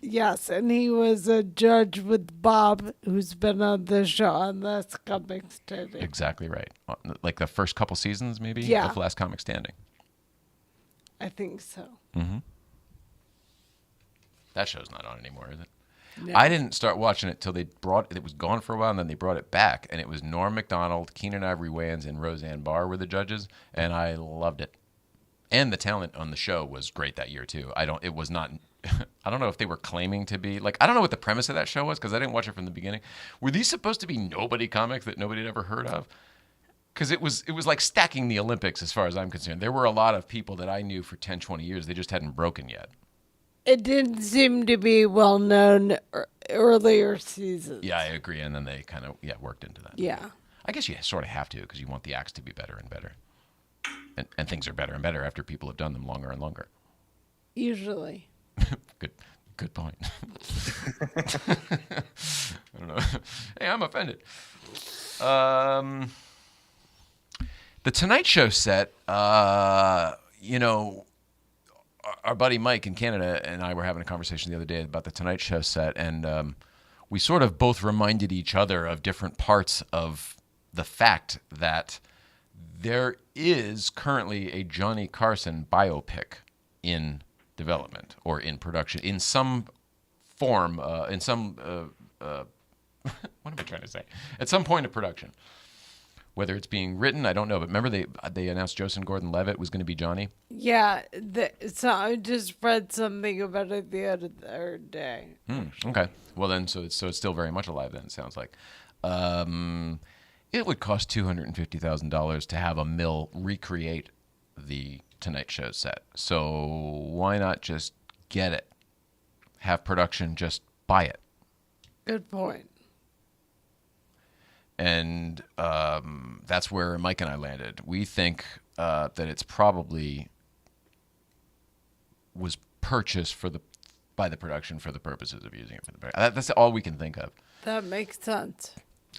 C: Yes, and he was a judge with Bob, who's been on the show on Last Comic Standing.
A: Exactly right. Like the first couple seasons, maybe, of Last Comic Standing.
C: I think so.
A: Mm-hmm. That show's not on anymore, is it?
C: No.
A: I didn't start watching it till they brought it. It was gone for a while, and then they brought it back, and it was Norm Macdonald, Keenan Ivory Wayans, and Roseanne Barr were the judges, and I loved it. And the talent on the show was great that year too. It was not. I don't know if they were claiming to be like. I don't know what the premise of that show was because I didn't watch it from the beginning. Were these supposed to be nobody comics that nobody had ever heard of? Because it was like stacking the Olympics as far as I'm concerned. There were a lot of people that I knew for 10, 20 years. They just hadn't broken yet.
C: It didn't seem to be well known earlier seasons.
A: Yeah, I agree. And then they kind of worked into that.
C: Yeah.
A: I guess you sort of have to because you want the acts to be better and better. And things are better and better after people have done them longer and longer.
C: Usually.
A: Good point. I don't know. Hey, I'm offended. The Tonight Show set, our buddy Mike in Canada and I were having a conversation the other day about the Tonight Show set, and we sort of both reminded each other of different parts of the fact that there is currently a Johnny Carson biopic in development or in production in some form, in some, what am I trying to say? At some point of production. Whether it's being written, I don't know. But remember they announced Joseph Gordon-Levitt was going to be Johnny?
C: Yeah, so I just read something about it the other day.
A: Okay. Well, then, so it's still very much alive then, it sounds like. It would cost $250,000 to have a mill recreate the Tonight Show set. So why not just get it? Have production just buy it.
C: Good point.
A: And that's where Mike and I landed. We think that it's probably was purchased by the production for the purposes of using it for the production. That's all we can think of.
C: That makes sense.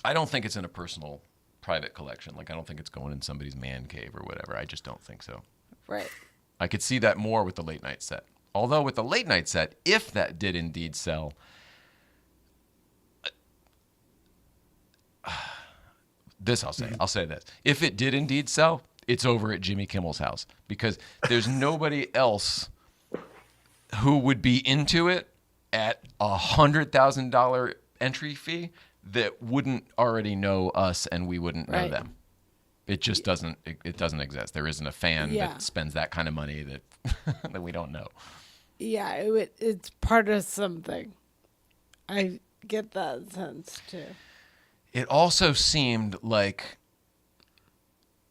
A: I don't think it's in a personal, private collection. Like, I don't think it's going in somebody's man cave or whatever. I just don't think so.
C: Right.
A: I could see that more with the late night set. Although with the late night set, if that did indeed sell, I'll say this. If it did indeed sell, it's over at Jimmy Kimmel's house because there's nobody else who would be into it at $100,000 entry fee that wouldn't already know us and we wouldn't know them. It just doesn't. It doesn't exist. There isn't a fan that spends that kind of money that that we don't know.
C: Yeah, it's part of something. I get that sense too.
A: It also seemed like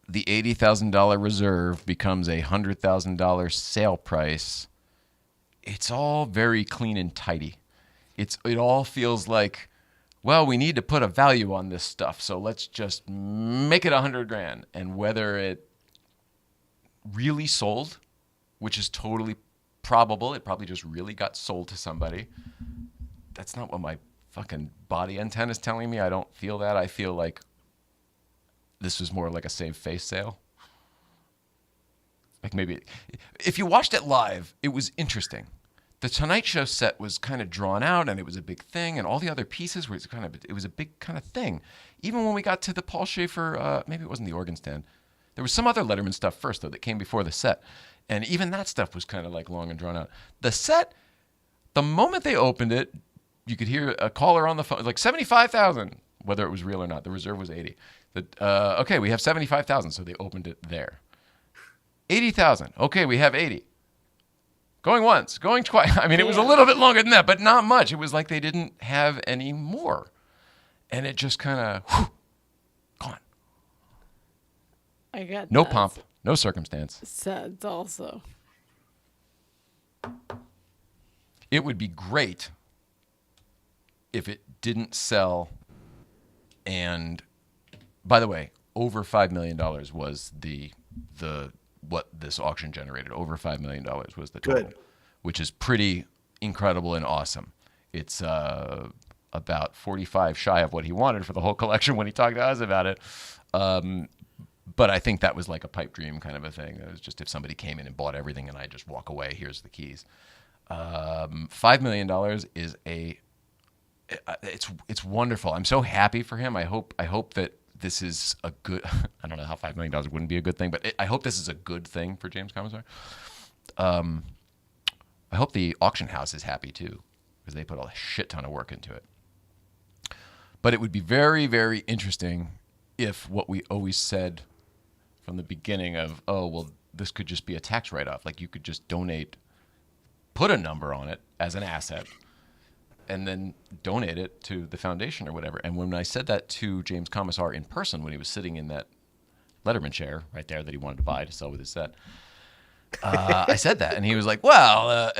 A: the $80,000 reserve becomes a $100,000 sale price. It's all very clean and tidy. It all feels like, well, we need to put a value on this stuff, so let's just make it $100,000. And whether it really sold, which is totally probable, it probably just really got sold to somebody. That's not what my fucking body antenna is telling me. I don't feel that. I feel like this was more like a save face sale. Like maybe if you watched it live, it was interesting. The Tonight Show set was kind of drawn out and it was a big thing, and all the other pieces were it was a big kind of thing. Even when we got to the Paul Schaefer, maybe it wasn't the organ stand. There was some other Letterman stuff first though that came before the set. And even that stuff was kind of like long and drawn out. The set, the moment they opened it, you could hear a caller on the phone, like 75,000, whether it was real or not. The reserve was 80. Okay, we have 75,000, so they opened it there. 80,000. Okay, we have 80. Going once, going twice. I mean, it was a little bit longer than that, but not much. It was like they didn't have any more. And it just kind of, gone.
C: I got
A: no
C: that
A: pomp, no circumstance.
C: sense also.
A: It would be great if it didn't sell. And by the way, over $5 million was the what this auction generated. Over $5 million was the total, which is pretty incredible and awesome. It's about 45 shy of what he wanted for the whole collection when he talked to us about it. But I think that was like a pipe dream kind of a thing. It was just if somebody came in and bought everything and I just walk away, here's the keys. $5 million is it's wonderful. I'm so happy for him. I hope that this is a good. I don't know how $5 million wouldn't be a good thing, but I hope this is a good thing for James Commissar. I hope the auction house is happy too, because they put a shit ton of work into it. But it would be very, very interesting if what we always said from the beginning of, oh, well, this could just be a tax write-off. Like you could just donate, put a number on it as an asset, and then donate it to the foundation or whatever. And when I said that to James Commissar in person, when he was sitting in that Letterman chair right there that he wanted to buy to sell with his set, I said that, and he was like, well,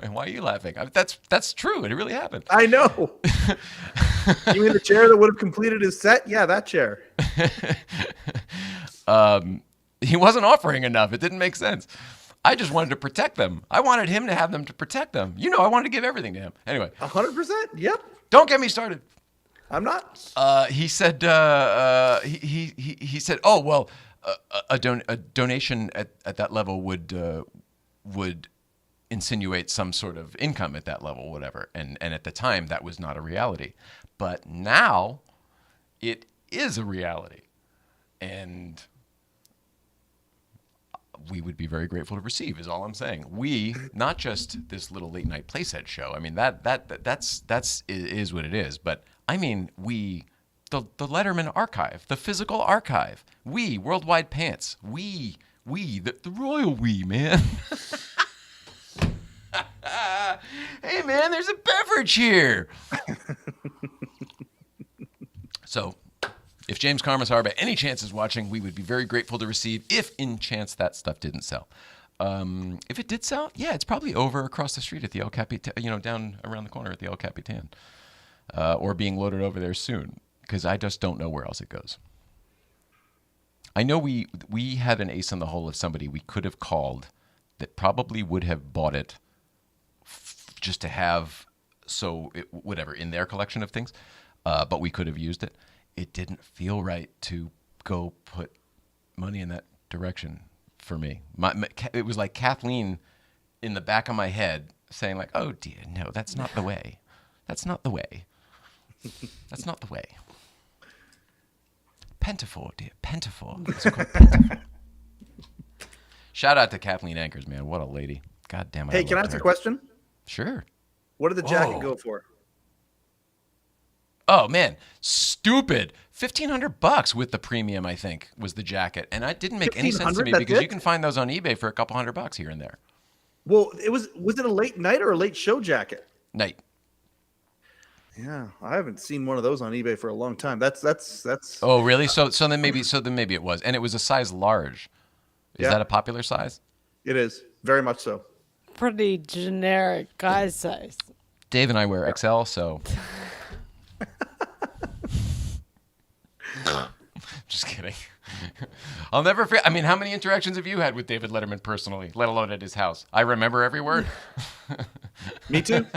A: why are you laughing? That's true. It really happened.
B: I know. You mean the chair that would have completed his set? Yeah, that chair.
A: He wasn't offering enough. It didn't make sense. I just wanted to protect them. I wanted him to have them to protect them. You know, I wanted to give everything to him. Anyway.
B: 100%? Yep.
A: Don't get me started.
B: I'm not.
A: He said, he said, oh, well, a donation at that level would insinuate some sort of income at that level, whatever. And at the time, that was not a reality. But now, it is a reality. And we would be very grateful to receive, is all I'm saying. We, not just this little late night Playset show. I mean, that's is what it is. But I mean, the Letterman archive, the physical archive. We, Worldwide Pants. We, the royal we, man. Hey, man, there's a beverage here. So, if James Karmasar by any chance is watching, we would be very grateful to receive if in chance that stuff didn't sell. If it did sell, yeah, it's probably over across the street at the El Capitan, down around the corner at the El Capitan, or being loaded over there soon, because I just don't know where else it goes. I know we had an ace in the hole of somebody we could have called that probably would have bought it just to have, whatever, in their collection of things, but we could have used it. It didn't feel right to go put money in that direction for me. It was like Kathleen in the back of my head saying like, oh dear, no, that's not the way. That's not the way. That's not the way. Pentafor, dear, Pentafor. It's called Pentafor. Shout out to Kathleen Anchors, man. What a lady. God damn it.
B: Hey, can I ask a question?
A: Sure.
B: What did the jacket go for?
A: Oh man, stupid! $1,500 with the premium, I think, was the jacket, and it didn't make any sense to me because you can find those on eBay for a couple $100 here and there.
B: Well, was it a late night or a late show jacket?
A: Night.
B: Yeah, I haven't seen one of those on eBay for a long time. That's.
A: Oh really? So then maybe it was, and it was a size large. Is that a popular size?
B: It is very much so.
C: Pretty generic guy size.
A: Dave and I wear XL, so. Just kidding. I'll never forget. I mean, how many interactions have you had with David Letterman personally, let alone at his house? I remember every word.
B: Me too.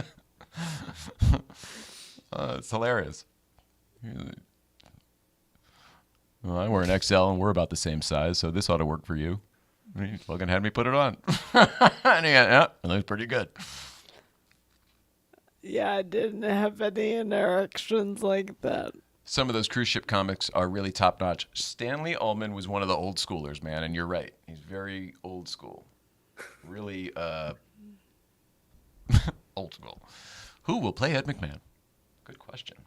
A: It's hilarious. Well, I wear an XL and we're about the same size, so this ought to work for you. He fucking had me put it on. And it looks pretty good.
C: Yeah, I didn't have any interactions like that.
A: Some of those cruise ship comics are really top notch. Stanley Ullman was one of the old schoolers, man, and you're right. He's very old school. Really old school. Who will play Ed McMahon? Good question.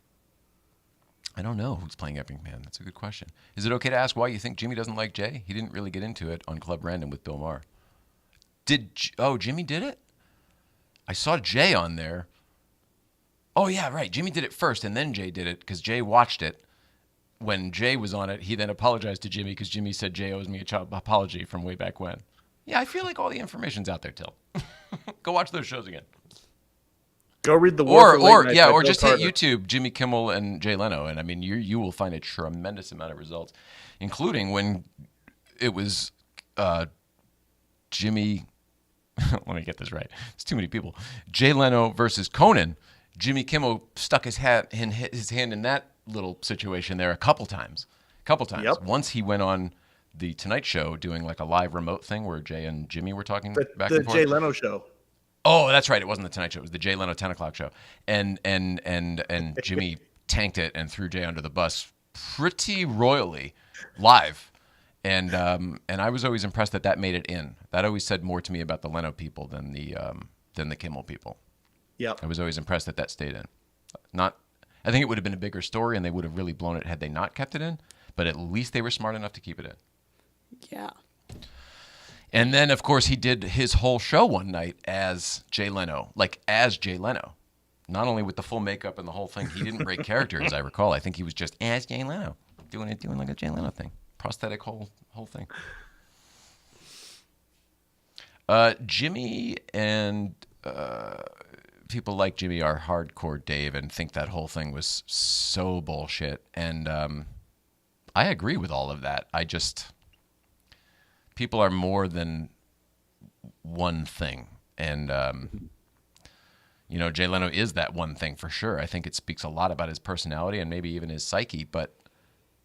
A: I don't know who's playing Ed McMahon. That's a good question. Is it okay to ask why you think Jimmy doesn't like Jay? He didn't really get into it on Club Random with Bill Maher. Jimmy did it? I saw Jay on there. Oh, yeah, right. Jimmy did it first, and then Jay did it because Jay watched it. When Jay was on it, he then apologized to Jimmy because Jimmy said Jay owes me a apology from way back when. Yeah, I feel like all the information's out there, Till. Go watch those shows again.
B: Go read the
A: or just hit YouTube, Jimmy Kimmel and Jay Leno, and I mean you will find a tremendous amount of results, including when it was Jimmy. Let me get this right. It's too many people. Jay Leno versus Conan. Jimmy Kimmel stuck his hand in that little situation there a couple times. Yep. Once he went on the Tonight Show doing like a live remote thing where Jay and Jimmy were talking back and forth.
B: The Jay Leno show.
A: Oh, that's right. It wasn't the Tonight Show. It was the Jay Leno 10 o'clock show. And Jimmy tanked it and threw Jay under the bus pretty royally live. And I was always impressed that made it in. That always said more to me about the Leno people than the Kimmel people.
B: Yep.
A: I was always impressed that stayed in. I think it would have been a bigger story and they would have really blown it had they not kept it in. But at least they were smart enough to keep it in.
C: Yeah.
A: And then, of course, he did his whole show one night as Jay Leno, not only with the full makeup and the whole thing. He didn't break character, as I recall. I think he was just as Jay Leno, doing like a Jay Leno thing, prosthetic whole thing. Jimmy and people like Jimmy are hardcore Dave and think that whole thing was so bullshit. And I agree with all of that. People are more than one thing. And, Jay Leno is that one thing for sure. I think it speaks a lot about his personality and maybe even his psyche. But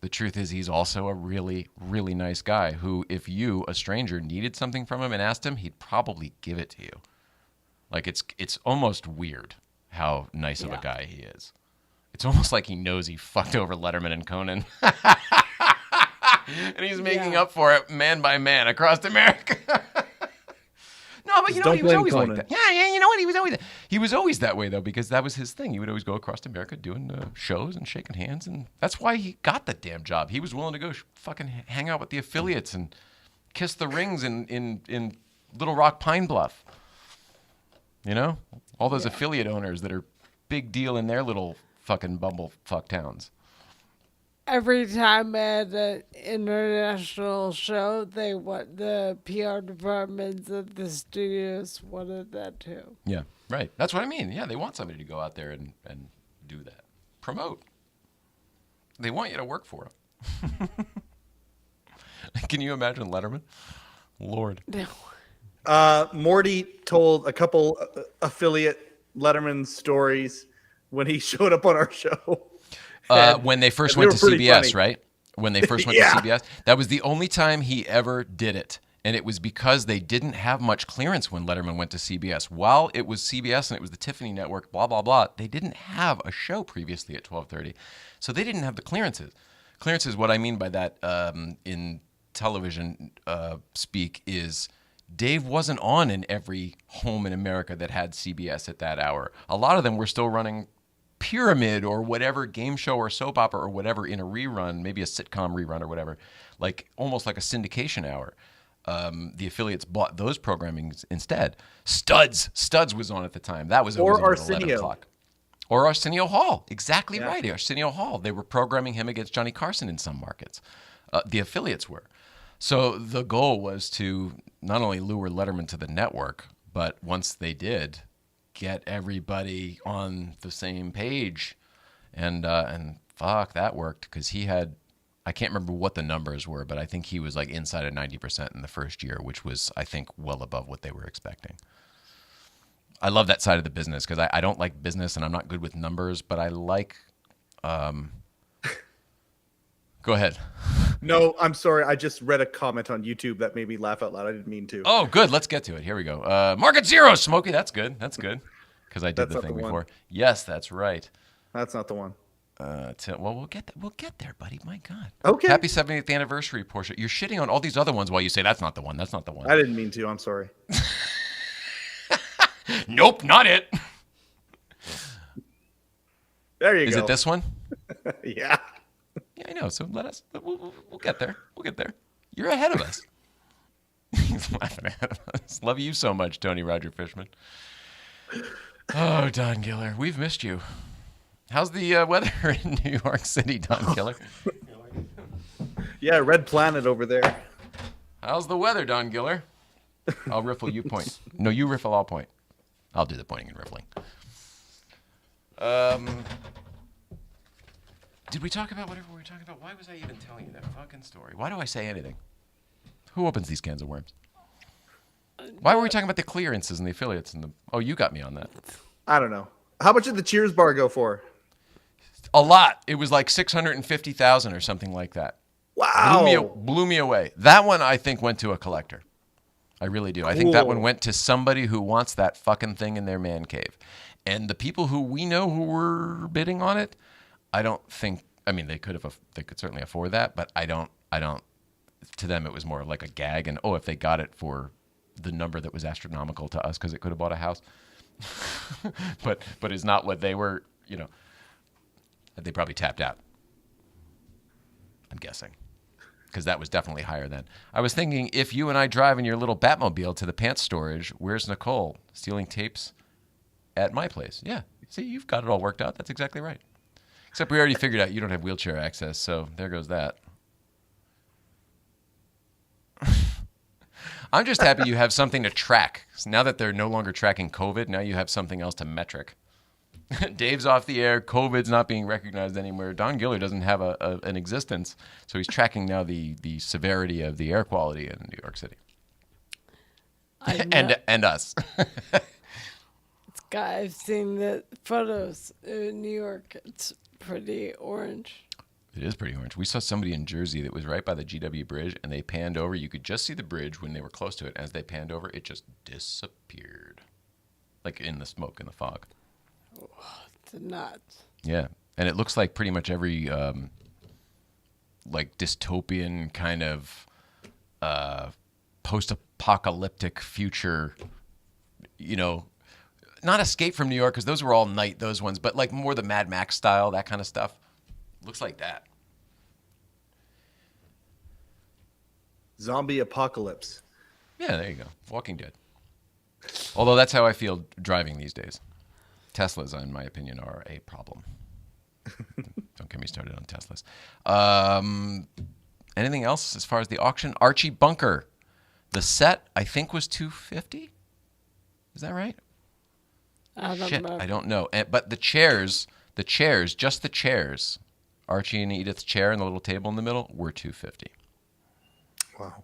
A: the truth is he's also a really, really nice guy who, if you, a stranger, needed something from him and asked him, he'd probably give it to you. Like, it's almost weird how nice of a guy he is. It's almost like he knows he fucked over Letterman and Conan. And he's making up for it man by man across America. No, but you know, he was always like that. Yeah, you know what? He was always that way, though, because that was his thing. He would always go across America doing shows and shaking hands, and that's why he got the damn job. He was willing to go fucking hang out with the affiliates and kiss the rings in Little Rock, Pine Bluff. You know? All those affiliate owners that are big deal in their little fucking bumblefuck towns.
C: Every time at an international show, they want the PR departments of the studios wanted that too.
A: Yeah, right. That's what I mean. Yeah, they want somebody to go out there and do that. Promote. They want you to work for them. Can you imagine Letterman? Lord.
C: No.
B: Morty told a couple affiliate Letterman stories when he showed up on our show.
A: When they first went to CBS, funny. Right? When they first went to CBS. That was the only time he ever did it. And it was because they didn't have much clearance when Letterman went to CBS. While it was CBS and it was the Tiffany Network, blah, blah, blah, they didn't have a show previously at 12:30. So they didn't have the clearances. Clearances, what I mean by that in television speak is Dave wasn't on in every home in America that had CBS at that hour. A lot of them were still running Pyramid or whatever game show or soap opera or whatever in a rerun, maybe a sitcom rerun or whatever, like almost like a syndication hour. The affiliates bought those programmings instead. Studs was on at the time. That was always on at 11 o'clock. Or Arsenio Hall. Exactly right. Arsenio Hall. They were programming him against Johnny Carson in some markets. The affiliates were. So the goal was to not only lure Letterman to the network, but once they did, get everybody on the same page, and fuck, that worked because he had, I can't remember what the numbers were, but I think he was like inside of 90% in the first year, which was, I think, well above what they were expecting. I love that side of the business because I don't like business and I'm not good with numbers, but I like. Go ahead.
B: No, I'm sorry. I just read a comment on YouTube that made me laugh out loud. I didn't mean to.
A: Oh, good. Let's get to it. Here we go. Market Zero, Smokey. That's good. That's good. Because I did the thing before. Yes, that's right.
B: That's not the one.
A: Well, we'll get there, buddy. My God.
B: Okay.
A: Happy 70th anniversary, Portia. You're shitting on all these other ones while you say that's not the one. That's not the one.
B: I didn't mean to. I'm sorry.
A: Nope, not it.
B: There you go.
A: Is it this one?
B: Yeah.
A: Yeah, I know. So we'll get there. We'll get there. You're ahead of us. He's laughing ahead of us. Love you so much, Tony Roger Fishman. Oh, Don Giller, we've missed you. How's the weather in New York City, Don Giller?
B: Yeah, Red Planet over there.
A: How's the weather, Don Giller? I'll riffle, you point. No, you riffle, I'll point. I'll do the pointing and riffling. Did we talk about whatever we were talking about? Why was I even telling you that fucking story? Why do I say anything? Who opens these cans of worms? Why were we talking about the clearances and the affiliates and the? Oh, you got me on that.
B: I don't know. How much did the Cheers bar go for?
A: A lot. It was like 650,000 or something like that.
B: Wow.
A: Blew me away. That one I think went to a collector. I really do. Cool. I think that one went to somebody who wants that fucking thing in their man cave. And the people who we know who were bidding on it, I don't think. I mean, they could certainly afford that, but I don't. To them, it was more like a gag. And if they got it for the number that was astronomical to us, because it could have bought a house, but it's not what they were. They probably tapped out. I'm guessing, because that was definitely higher than. I was thinking, if you and I drive in your little Batmobile to the pants storage, where's Nicole stealing tapes at my place? Yeah, see, you've got it all worked out. That's exactly right. Except we already figured out you don't have wheelchair access, so there goes that. I'm just happy you have something to track. So now that they're no longer tracking COVID, now you have something else to metric. Dave's off the air. COVID's not being recognized anywhere. Don Giller doesn't have an existence, so he's tracking now the severity of the air quality in New York City. And us.
C: I've seen the photos in New York. It's pretty orange.
A: It is pretty orange. We saw somebody in Jersey that was right by the GW Bridge, and they panned over. You could just see the bridge when they were close to it. As they panned over, it just disappeared, like in the smoke and the fog.
C: Oh, it's nuts.
A: Yeah, And it looks like pretty much every like dystopian kind of post-apocalyptic future, you know, not Escape from New York, because those were all night, those ones, but like more the Mad Max style, that kind of stuff. Looks like that.
B: Zombie apocalypse.
A: Yeah, there you go. Walking Dead. Although that's how I feel driving these days. Teslas, in my opinion, are a problem. Don't get me started on Teslas. Anything else as far as the auction? Archie Bunker. The set, I think, was $250. Is that right?
C: I don't know.
A: I don't know. But the chairs, just the chairs, Archie and Edith's chair and the little table in the middle, were $250.
B: Wow.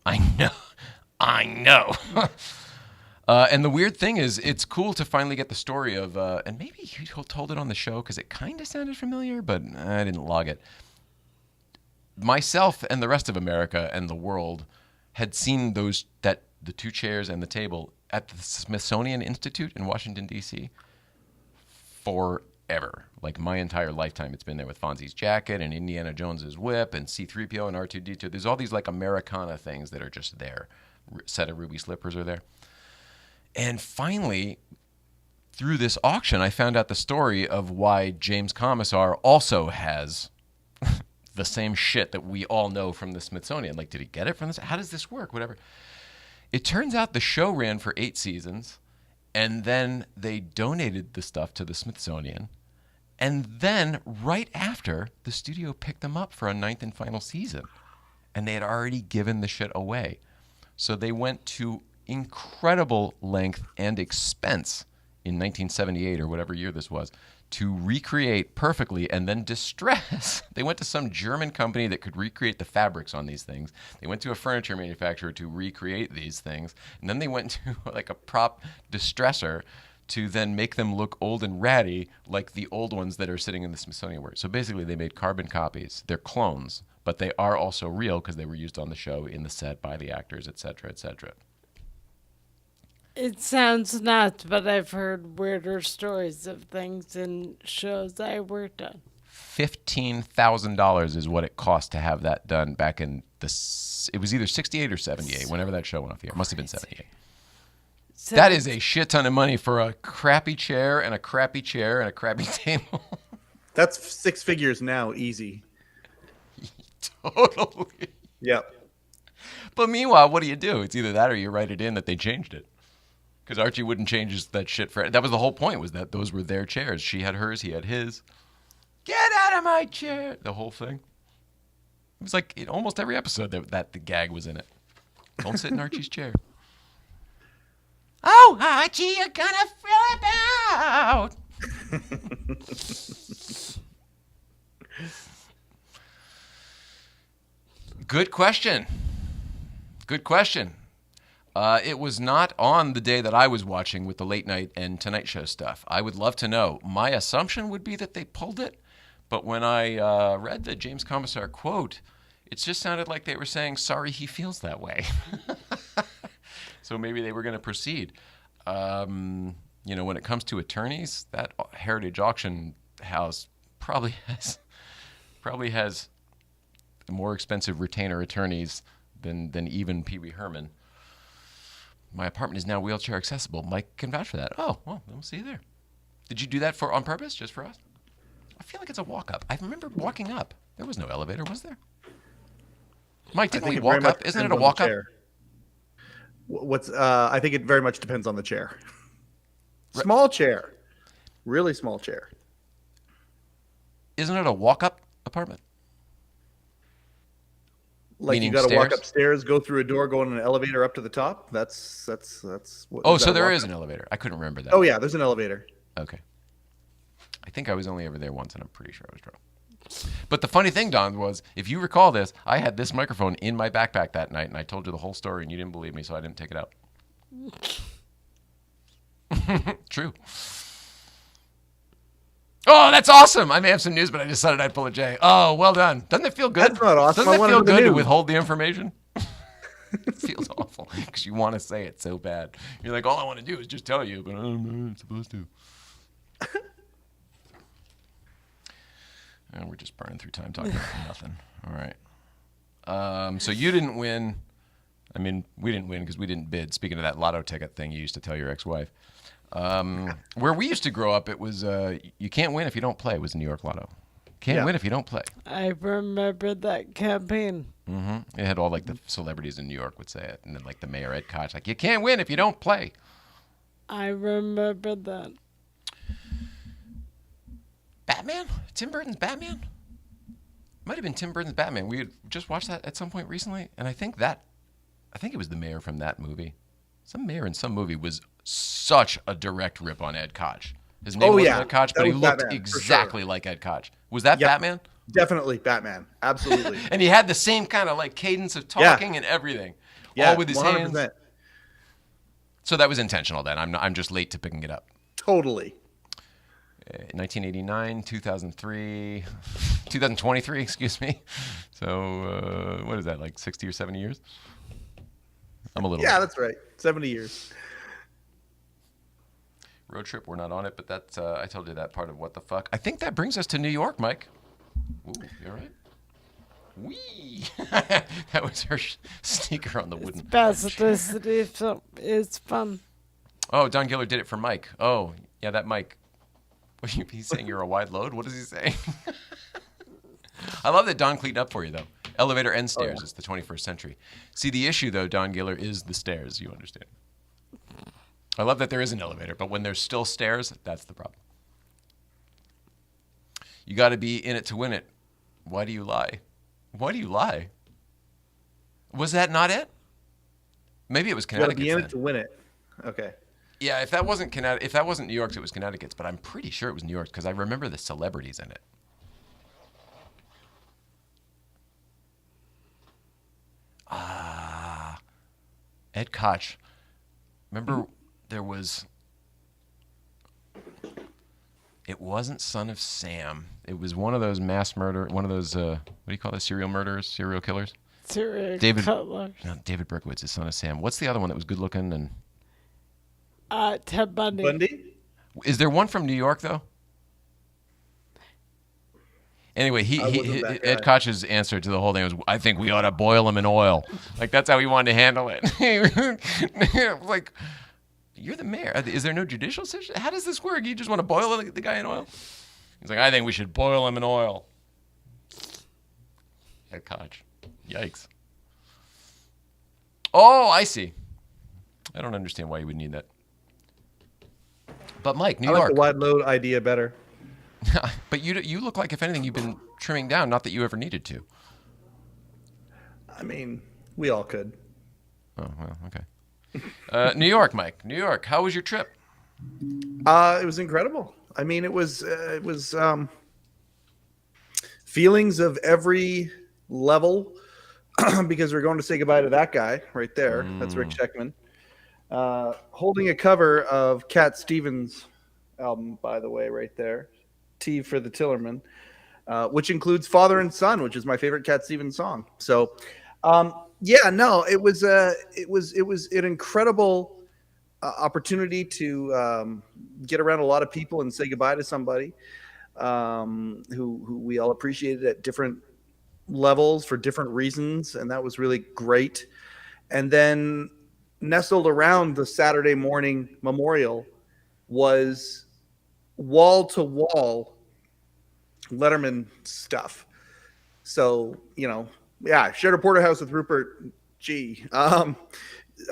A: I know. And the weird thing is, it's cool to finally get the story of, and maybe you told it on the show because it kind of sounded familiar, but I didn't log it. Myself and the rest of America and the world had seen the two chairs and the table at the Smithsonian Institute in Washington, D.C. forever. Like my entire lifetime, it's been there with Fonzie's jacket and Indiana Jones's whip and C-3PO and R2-D2. There's all these like Americana things that are just there. Set of ruby slippers are there. And finally, through this auction, I found out the story of why James Commissar also has the same shit that we all know from the Smithsonian. Like, did he get it from this? How does this work? Whatever. It turns out the show ran for 8 seasons, and then they donated the stuff to the Smithsonian. And then, right after, the studio picked them up for a 9th and final season. And they had already given the shit away. So they went to incredible length and expense in 1978 or whatever year this was to recreate perfectly and then distress. They went to some German company that could recreate the fabrics on these things. They went to a furniture manufacturer to recreate these things. And then they went to like a prop distressor to then make them look old and ratty like the old ones that are sitting in the Smithsonian were. So basically they made carbon copies. They're clones, but they are also real because they were used on the show, in the set, by the actors, et cetera, et cetera.
C: It sounds nuts, but I've heard weirder stories of things in shows I worked on.
A: $15,000 is what it cost to have that done back in it was either 68 or 78, whenever that show went off the air. It must have been 78.
C: So
A: That is a shit ton of money for a crappy chair and a crappy chair and a crappy table.
B: That's 6 figures now, easy.
A: Totally.
B: Yep.
A: But meanwhile, what do? It's either that or you write it in that they changed it. Because Archie wouldn't change that shit for... That was the whole point, was that those were their chairs. She had hers, he had his. Get out of my chair! The whole thing. It was like in almost every episode that the gag was in it. Don't sit in Archie's chair. Oh, Archie, you're gonna flip out! Good question. Good question. It was not on the day that I was watching with the late night and Tonight Show stuff. I would love to know. My assumption would be that they pulled it, but when I read the James Commissar quote, it just sounded like they were saying, sorry, he feels that way. So maybe they were going to proceed. When it comes to attorneys, that Heritage Auction House probably has more expensive retainer attorneys than even Pee Wee Herman. My apartment is now wheelchair accessible. Mike can vouch for that. Oh, well, we'll see you there. Did you do that on purpose, just for us? I feel like it's a walk-up. I remember walking up. There was no elevator, was there? Mike, didn't we walk up? Isn't it a walk-up?
B: I think it very much depends on the chair. Small chair. Really small chair.
A: Isn't it a walk-up apartment?
B: Like
A: Meaning
B: you got to walk
A: stairs?
B: upstairs, go through a door, go in an elevator up to the top. That's what.
A: Oh, so there is an elevator. I couldn't remember that.
B: Oh yeah, there's an elevator.
A: Okay. I think I was only ever there once, and I'm pretty sure I was drunk. But the funny thing, Don, was, if you recall this, I had this microphone in my backpack that night, and I told you the whole story, and you didn't believe me, so I didn't take it out. True. Oh, that's awesome! I may have some news, but I decided I'd pull a J. Oh, well done. Doesn't it feel good?
B: That's not awesome.
A: Doesn't
B: I
A: it
B: wanted
A: feel
B: the
A: good to
B: news.
A: withhold the information? It feels awful because you want to say it so bad. You're like, all I want to do is just tell you, but I'm not supposed to. And we're just burning through time talking about nothing. All right. So you didn't win. I mean, we didn't win because we didn't bid. Speaking of that lotto ticket thing you used to tell your ex-wife. Where we used to grow up, it was you can't win if you don't play. It was New York Lotto. Can't win if you don't play.
C: I remember that campaign.
A: Mm-hmm. It had all like the celebrities in New York would say it. And then like the mayor, Ed Koch, like, you can't win if you don't play.
C: I remember that.
A: Batman? Tim Burton's Batman? Might have been Tim Burton's Batman. We had just watched that at some point recently, and I think it was the mayor from that movie. Some mayor in some movie was such a direct rip on Ed Koch. His name wasn't Ed Koch, but he looked Batman, exactly like Ed Koch. Was that Batman?
B: Definitely Batman. Absolutely.
A: And he had the same kind of like cadence of talking and everything. All with his 100%. Hands. So that was intentional then. I'm just late to picking it up.
B: Totally.
A: 1989, 2003, 2023, excuse me. So what is that, like 60 or 70 years? I'm a little.
B: Yeah, that's right. 70 years.
A: Road trip, we're not on it, but that's, I told you that part of what the fuck. I think that brings us to New York, Mike. Ooh, you all right? Wee! That was her sneaker on the wooden.
C: Specificity is fun.
A: Oh, Don Giller did it for Mike. Oh, yeah, that Mike. He's saying you're a wide load? What is he saying? I love that Don cleaned up for you, though. Elevator and stairs. It's the 21st century. See, the issue, though, Don Giller, is the stairs, you understand. I love that there is an elevator, but when there's still stairs, that's the problem. You got to be in it to win it. Why do you lie? Why do you lie? Was that not it? Maybe it was Connecticut.
B: You got to be in it to win it. Okay.
A: Yeah, if that wasn't if that wasn't New York's, it was Connecticut's. But I'm pretty sure it was New York's because I remember the celebrities in it. Ed Koch. Remember, there was. It wasn't Son of Sam. It was one of those mass murder. One of those what do you call it? Serial murderers, serial killers.
C: Serial killers. No,
A: David Berkowitz is Son of Sam. What's the other one that was good looking and?
C: Ted Bundy.
B: Bundy?
A: Is there one from New York though? Anyway, Ed Koch's answer to the whole thing was, "I think we ought to boil him in oil." Like that's how he wanted to handle it. Like, you're the mayor. Is there no judicial system? How does this work? You just want to boil the guy in oil? He's like, "I think we should boil him in oil." Ed Koch. Yikes. Oh, I see. I don't understand why you would need that. But Mike, New York.
B: I like the wide load idea better.
A: But you look like, if anything, you've been trimming down. Not that you ever needed to.
B: I mean, we all could.
A: Oh, well, okay. New York, Mike. New York. How was your trip?
B: It was incredible. I mean, it was feelings of every level because we're going to say goodbye to that guy right there. That's Rick Sheckman. Holding a cover of Cat Stevens' album, by the way, right there. T for the Tillerman, which includes Father and Son, which is my favorite Cat Stevens song. So, it was an incredible opportunity to get around a lot of people and say goodbye to somebody who we all appreciated at different levels for different reasons, and that was really great. And then nestled around the Saturday morning memorial was wall-to-wall Letterman stuff. So, shared a porterhouse with Rupert G. Hung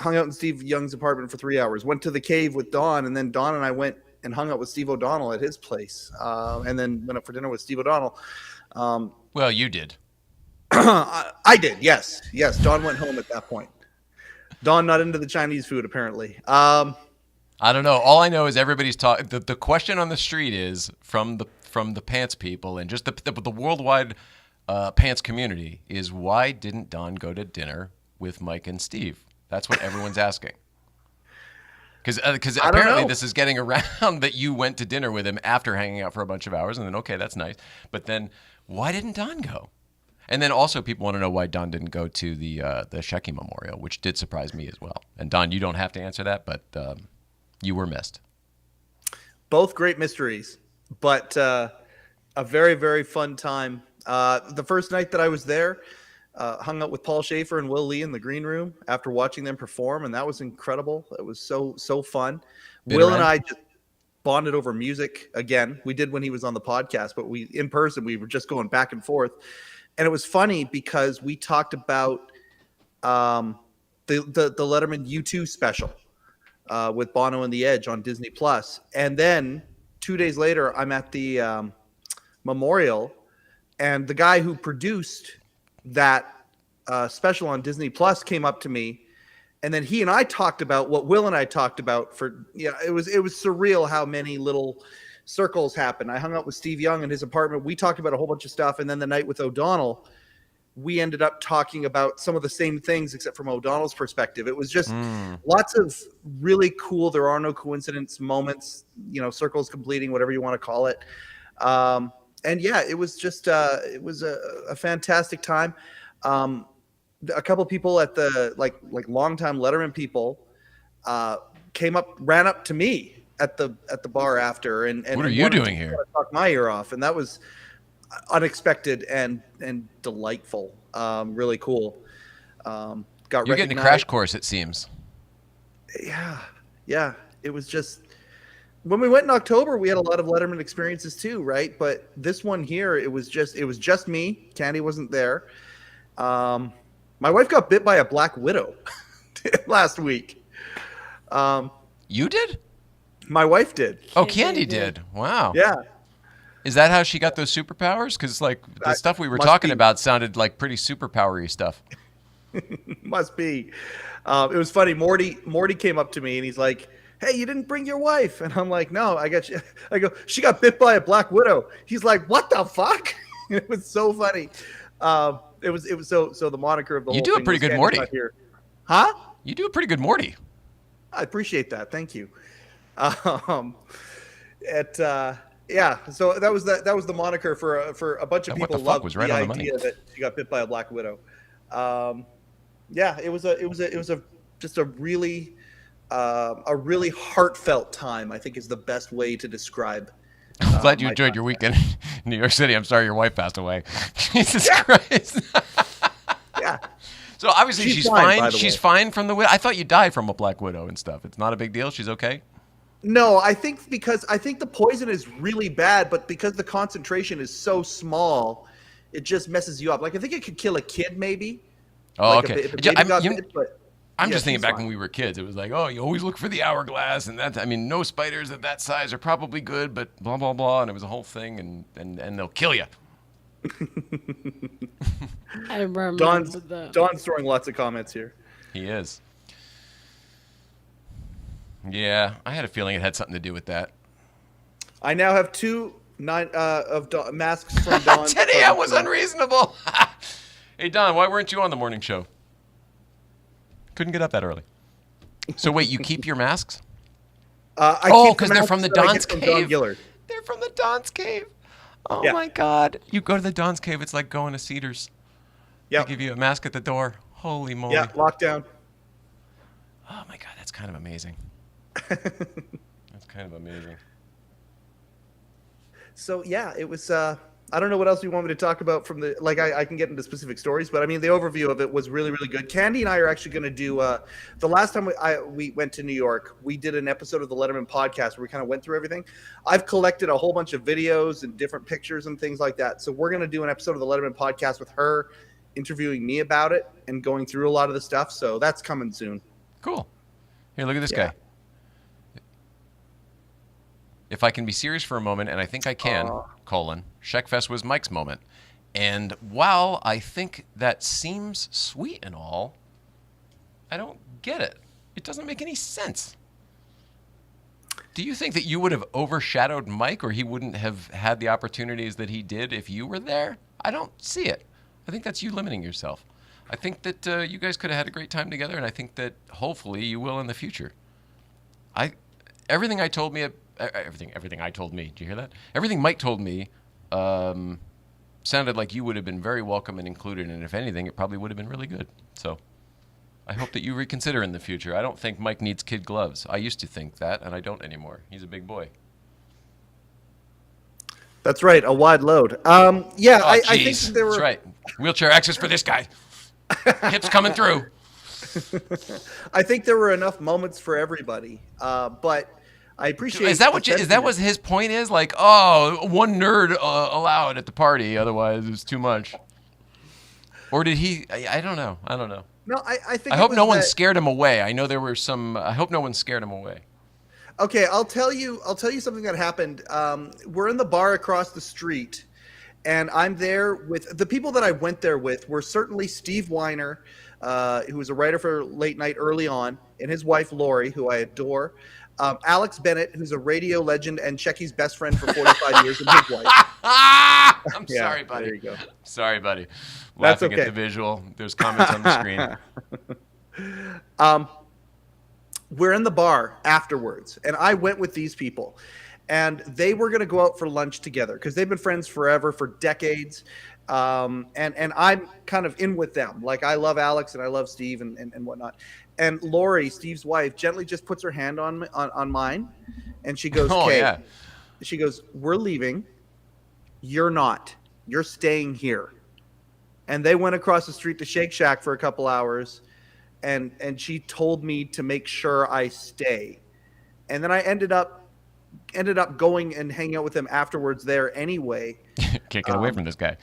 B: out in Steve Young's apartment for 3 hours. Went to the cave with Don, and then Don and I went and hung out with Steve O'Donnell at his place. And then went up for dinner with Steve O'Donnell.
A: Well, you did.
B: I did, yes. Yes, Don went home at that point. Don not into the Chinese food, apparently.
A: I don't know. All I know is everybody's talking. The question on the street is from the pants people and just the worldwide pants community is, why didn't Don go to dinner with Mike and Steve? That's what everyone's asking. Because apparently this is getting around that you went to dinner with him after hanging out for a bunch of hours, and then, okay, that's nice. But then why didn't Don go? And then also people want to know why Don didn't go to the Shecky Memorial, which did surprise me as well. And Don, you don't have to answer that, but you were missed.
B: Both great mysteries. But A very, very fun time. The first night that I was there, hung out with Paul Schaefer and Will Lee in the green room after watching them perform, and that was incredible. It was so fun.
A: Bitter
B: Will and
A: end?
B: I just bonded over music again. We did when he was on the podcast, but we in person we were just going back and forth, and it was funny because we talked about the Letterman U2 special with Bono and the Edge on Disney Plus, and then 2 days later I'm at the memorial, and the guy who produced that special on Disney Plus came up to me, and then he and I talked about what Will and I talked about for it was surreal how many little circles happened. I hung out with Steve Young in his apartment. We talked about a whole bunch of stuff, and then the night with O'Donnell, we ended up talking about some of the same things except from O'Donnell's perspective. It was just lots of really cool, there are no coincidence moments, circles completing, whatever you want to call it. And yeah, it was just it was a fantastic time. A couple people at the like longtime Letterman people ran up to me at the bar after and
A: what are you doing here?
B: Talk my ear off, and that was unexpected and delightful. Really cool. You're
A: getting a crash course, it seems.
B: Yeah. It was just. When we went in October, we had a lot of Letterman experiences too, right? But this one here, it was just me. Candy wasn't there. My wife got bit by a black widow last week.
A: You did?
B: My wife did.
A: Oh, Candy did. Wow.
B: Yeah.
A: Is that how she got those superpowers? Because the stuff we were talking about sounded like pretty superpowery stuff.
B: Must be. It was funny. Morty came up to me and he's like, "Hey, you didn't bring your wife." And I'm like, "No, I got you." I go, "She got bit by a black widow." He's like, "What the fuck?" It was so funny. It was so the moniker of the
A: You
B: whole
A: do a
B: thing
A: pretty
B: was
A: good Morty.
B: Here. Huh?
A: You do a pretty good Morty.
B: I appreciate that. Thank you. Yeah, so that was the moniker for a bunch of
A: What
B: people.
A: the fuck
B: Loved
A: was right
B: the
A: on the
B: idea
A: money.
B: that she got bit by a black widow. Yeah, it was just a really heartfelt time, I think, is the best way to describe.
A: I'm glad you enjoyed your weekend in New York City. I'm sorry your wife passed away. Jesus Christ.
B: Yeah.
A: So obviously she's
B: fine,
A: fine.
B: by the
A: She's
B: way.
A: fine from the widow. I thought you died from a black widow and stuff. It's not a big deal. She's okay.
B: No, I think the poison is really bad, but because the concentration is so small, it just messes you up. Like I think it could kill a kid, maybe.
A: Oh,
B: Like,
A: okay.
B: if a baby got bit, but
A: I'm
B: yeah,
A: just thinking
B: she's
A: back
B: fine.
A: when we were kids. It was like, oh, you always look for the hourglass, and no spiders of that size are probably good, but blah blah blah, and it was a whole thing, and they'll kill you.
C: I remember that.
B: Don's throwing lots of comments here.
A: He is. Yeah, I had a feeling it had something to do with that.
B: I now have masks from Don.
A: 10 a.m. was unreasonable. Hey, Don, why weren't you on the morning show? Couldn't get up that early. So wait, you keep your masks? Because they're from the Don's
B: Don
A: Cave.
B: Gillard.
A: They're from the Don's Cave. Oh,
B: Yeah.
A: my God. You go to the Don's Cave, it's like going to Cedars.
B: Yeah.
A: They give you a mask at the door. Holy moly.
B: Yeah, lockdown.
A: Oh, my God, that's kind of amazing. That's kind of amazing.
B: So yeah, it was. I don't know what else you want me to talk about from the. I can get into specific stories, but I mean the overview of it was really really good. Candy and I are actually going to do. The last time we went to New York, we did an episode of the Letterman podcast where we kind of went through everything. I've collected a whole bunch of videos and different pictures and things like that. So we're going to do an episode of the Letterman podcast with her, interviewing me about it and going through a lot of the stuff. So that's coming soon.
A: Cool. Here, look at this guy. If I can be serious for a moment, and I think I can, Sheckfest was Mike's moment. And while I think that seems sweet and all, I don't get it. It doesn't make any sense. Do you think that you would have overshadowed Mike, or he wouldn't have had the opportunities that he did if you were there? I don't see it. I think that's you limiting yourself. I think that you guys could have had a great time together, and I think that hopefully you will in the future. Everything Mike told me, did you hear that? Everything Mike told me sounded like you would have been very welcome and included, and if anything, it probably would have been really good. So I hope that you reconsider in the future. I don't think Mike needs kid gloves. I used to think that, and I don't anymore. He's a big boy.
B: That's right, a wide load. Yeah,
A: Oh,
B: I think
A: jeez.
B: there were.
A: That's right. Wheelchair access for this guy. Hips coming through.
B: I think there were enough moments for everybody. But I appreciate.
A: Is that
B: the
A: what? Is that
B: sentiment.
A: what his point is? Like, oh, one nerd allowed at the party, otherwise it's too much. Or did he? I don't know. I don't know.
B: No, I think.
A: I
B: it
A: hope
B: was
A: no one
B: that-
A: scared him away. I know there were some. I hope no one scared him away.
B: Okay, I'll tell you something that happened. We're in the bar across the street, and I'm there with the people that I went there with were certainly Steve Weiner, who was a writer for Late Night early on, and his wife Lori, who I adore. Alex Bennett, who's a radio legend and Shecky's best friend for 45 years, and his wife.
A: I'm
B: Yeah,
A: sorry, buddy.
B: there you go.
A: Sorry, buddy.
B: That's
A: Laughing
B: okay.
A: at the visual. There's comments on the screen.
B: We're in the bar afterwards, and I went with these people, and they were going to go out for lunch together because they've been friends forever, for decades. And I'm kind of in with them. Like, I love Alex and I love Steve and whatnot. And Lori, Steve's wife, gently just puts her hand on mine, and she goes,
A: Oh,
B: "Okay."
A: yeah.
B: She goes, "We're leaving. You're not. You're staying here." And they went across the street to Shake Shack for a couple hours, and she told me to make sure I stay. And then I ended up going and hanging out with them afterwards there anyway.
A: Can't get away from this guy.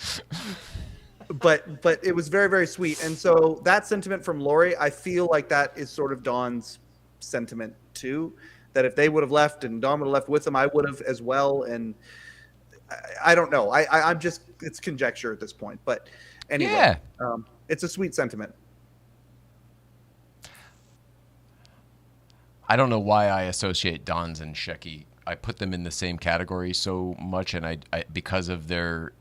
B: But it was very, very sweet. And so that sentiment from Lori, I feel like that is sort of Dawn's sentiment too. That if they would have left and Dawn would have left with them, I would have as well. And I don't know. I'm just, it's conjecture at this point. But anyway,
A: Yeah.
B: It's a sweet sentiment.
A: I don't know why I associate Don's and Shecky. I put them in the same category so much, and I because of their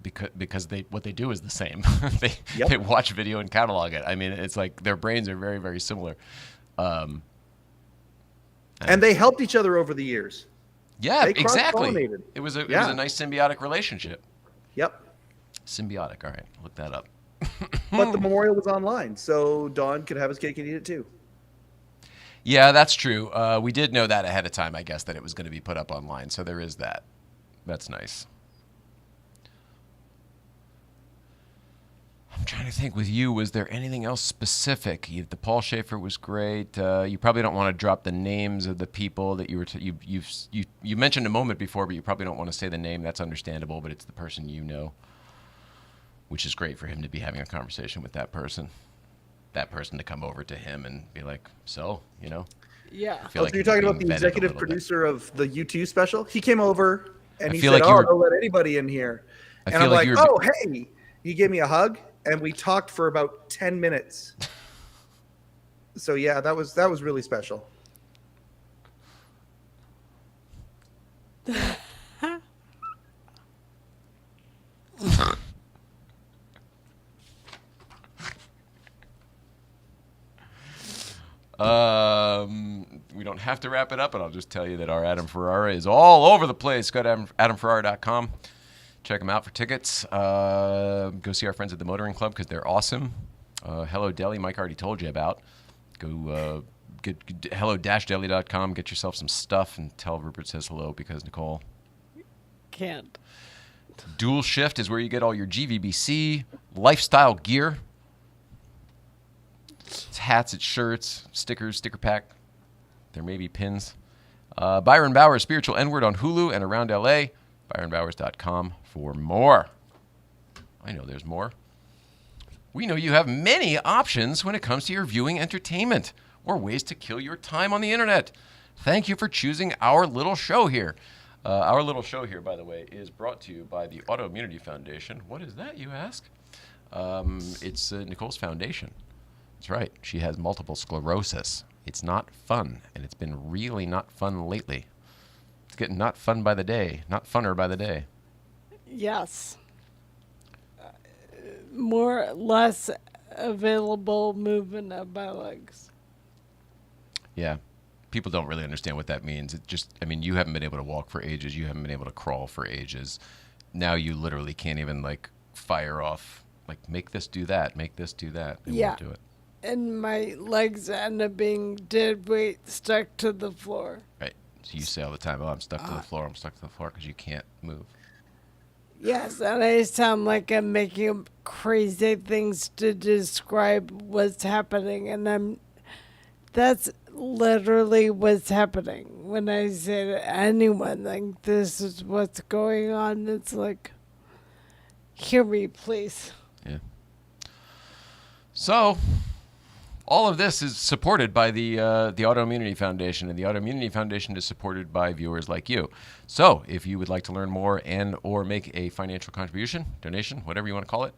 A: because they what they do is the same. They watch video and catalog it. I mean, it's like their brains are very, very similar.
B: And they helped each other over the years.
A: Yeah,
B: They
A: exactly.
B: cross-pollinated.
A: It was a
B: Yeah.
A: nice symbiotic relationship.
B: Yep.
A: Symbiotic. All right, look that up.
B: But the memorial was online, so Dawn could have his cake and eat it too.
A: Yeah, that's true. We did know that ahead of time, I guess, that it was going to be put up online. So there is that. That's nice. I'm trying to think with you, was there anything else specific? The Paul Schaefer was great. You probably don't want to drop the names of the people that you were you mentioned a moment before, but you probably don't want to say the name. That's understandable, but it's the person you know, which is great for him to be having a conversation with that person. That person to come over to him and be like, so, you know?
C: Yeah.
A: I feel
B: So you're talking
A: he's
B: about
A: being
B: the
A: vetted a
B: executive
A: little bit.
B: producer of the U2 special? He came over and
A: I
B: he
A: feel
B: said,
A: like you were-
B: don't let anybody in here.
A: I
B: And
A: feel
B: I'm
A: like
B: like,
A: you were-
B: oh, hey. He gave me a hug, and we talked for about 10 minutes. So, yeah, that was really special.
A: We don't have to wrap it up, but I'll just tell you that our Adam Ferrara is all over the place. Go to adamferrara.com. Check them out for tickets. Go see our friends at the Motoring Club because they're awesome. Hello Deli, Mike already told you about. Go get hello-deli.com. Get yourself some stuff and tell Rupert says hello because Nicole.
C: Can't.
A: Dual Shift is where you get all your GVBC lifestyle gear. It's hats, it's shirts, stickers, sticker pack. There may be pins. Byron Bowers, Spiritual N-Word on Hulu and around LA. ByronBowers.com for more. I know there's more. We know you have many options when it comes to your viewing entertainment or ways to kill your time on the internet. Thank you for choosing our little show here. Our little show here, by the way, is brought to you by the Autoimmunity Foundation. What is that, you ask? It's Nicole's foundation. That's right. She has multiple sclerosis. It's not fun, and it's been really not fun lately. It's getting not fun by the day, not funner by the day.
C: Yes. Less available movement of my legs.
A: Yeah. People don't really understand what that means. It just, I mean, you haven't been able to walk for ages. You haven't been able to crawl for ages. Now you literally can't even, like, fire off, like, make this do that, make this do that. They won't do it.
C: And my legs end up being dead weight stuck to the floor.
A: Right. So you say all the time, "Oh, I'm stuck to the floor. I'm stuck to the floor," because you can't move.
C: Yes, and I sound like I'm making up crazy things to describe what's happening, and that's literally what's happening. When I say to anyone, like, this is what's going on, it's like, hear me, please.
A: Yeah. So, all of this is supported by the Autoimmunity Foundation, and the Autoimmunity Foundation is supported by viewers like you. So, if you would like to learn more and or make a financial contribution, donation, whatever you want to call it,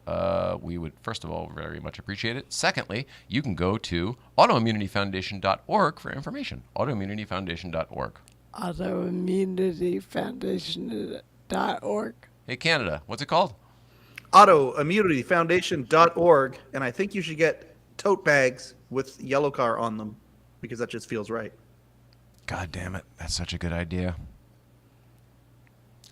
A: we would, first of all, very much appreciate it. Secondly, you can go to autoimmunityfoundation.org for information. Autoimmunityfoundation.org.
C: Autoimmunityfoundation.org.
A: Hey, Canada, what's it called?
B: Autoimmunityfoundation.org, and I think you should get tote bags with yellow car on them because that just feels right.
A: God damn it. That's such a good idea.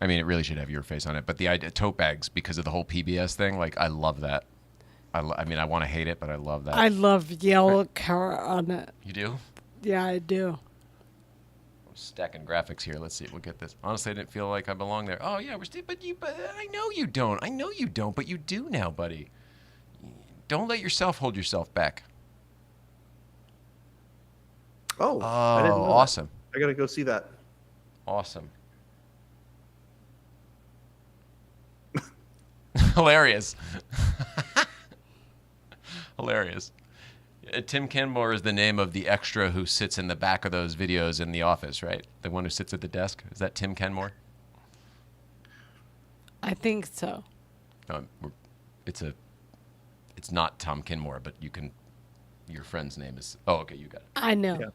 A: I mean, it really should have your face on it, but the idea, tote bags, because of the whole PBS thing, like, I love that. I mean, I want to hate it, but I love that.
C: I love yellow car on it.
A: You do?
C: Yeah, I do.
A: I'm stacking graphics here. Let's see. We'll get this. Honestly, I didn't feel like I belong there. Oh, yeah, but I know you don't. I know you don't, but you do now, buddy. Don't let yourself hold yourself back.
B: Oh, I didn't know
A: awesome.
B: That. I got to go see that.
A: Awesome. Hilarious. Hilarious. Tim Kenmore is the name of the extra who sits in the back of those videos in the office, right? The one who sits at the desk. Is that Tim Kenmore?
C: I think so.
A: No, it's not Tom Kenmore, but your friend's name is, oh, okay, you got it.
C: I know.
B: Yeah.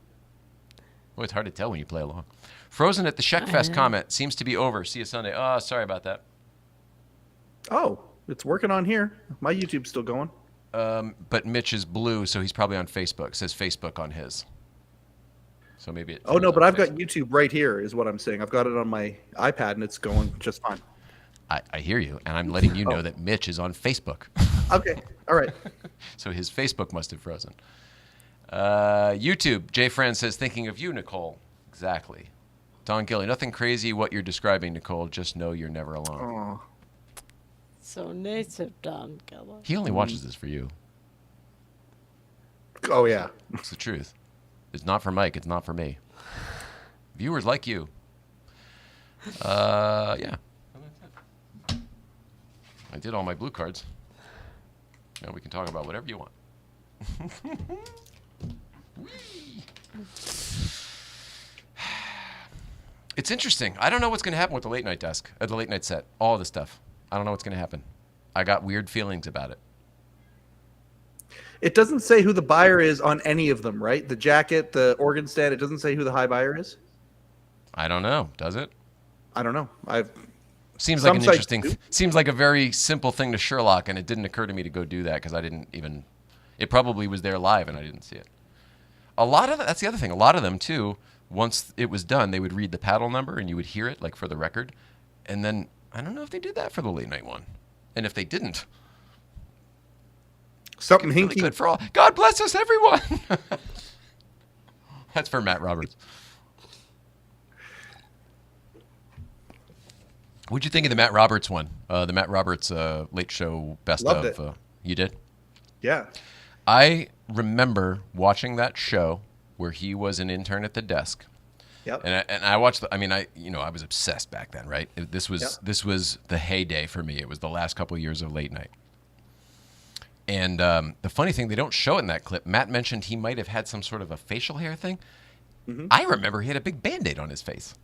A: Well, it's hard to tell when you play along. Frozen at the Sheckfest comment seems to be over. See you Sunday. Oh, sorry about that.
B: Oh, it's working on here. My YouTube's still going.
A: But Mitch is blue, so he's probably on Facebook. It says Facebook on his. So maybe it.
B: Oh, no, but I've got YouTube right here is what I'm saying. I've got it on my iPad, and it's going just fine.
A: I hear you, and I'm letting you know that Mitch is on Facebook.
B: Okay, all right.
A: So his Facebook must have frozen. YouTube, Jay Fran says, thinking of you, Nicole. Exactly. Don Gilly, nothing crazy what you're describing, Nicole. Just know you're never alone.
B: Oh.
C: So nice of Don Gilly.
A: He only watches this for you.
B: Oh, yeah.
A: It's the truth. It's not for Mike. It's not for me. Viewers like you. Yeah. I did all my blue cards. Now we can talk about whatever you want. It's interesting. I don't know what's going to happen with the late night desk, the late night set, all the stuff. I don't know what's going to happen. I got weird feelings about it.
B: It doesn't say who the buyer is on any of them, right? The jacket, the organ stand, it doesn't say who the high buyer is?
A: I don't know. Does it?
B: I don't know.
A: Seems like an interesting, seems like a very simple thing to Sherlock, and it didn't occur to me to go do that because I didn't even, it probably was there live and I didn't see it. A lot of, that's the other thing, a lot of them too, once it was done, they would read the paddle number and you would hear it, like for the record. And then, I don't know if they did that for the late night one. And if they didn't,
B: something
A: really
B: hinky.
A: good for all. God bless us, everyone. That's for Matt Roberts. What'd you think of the Matt Roberts one? The Matt Roberts Late Show Best
B: Loved
A: of.
B: it.
A: You did?
B: Yeah.
A: I remember watching that show where he was an intern at the desk.
B: Yep.
A: And I watched. I was obsessed back then, right? This was the heyday for me. It was the last couple of years of late night. And the funny thing, they don't show it in that clip. Matt mentioned he might have had some sort of a facial hair thing. Mm-hmm. I remember he had a big Band-Aid on his face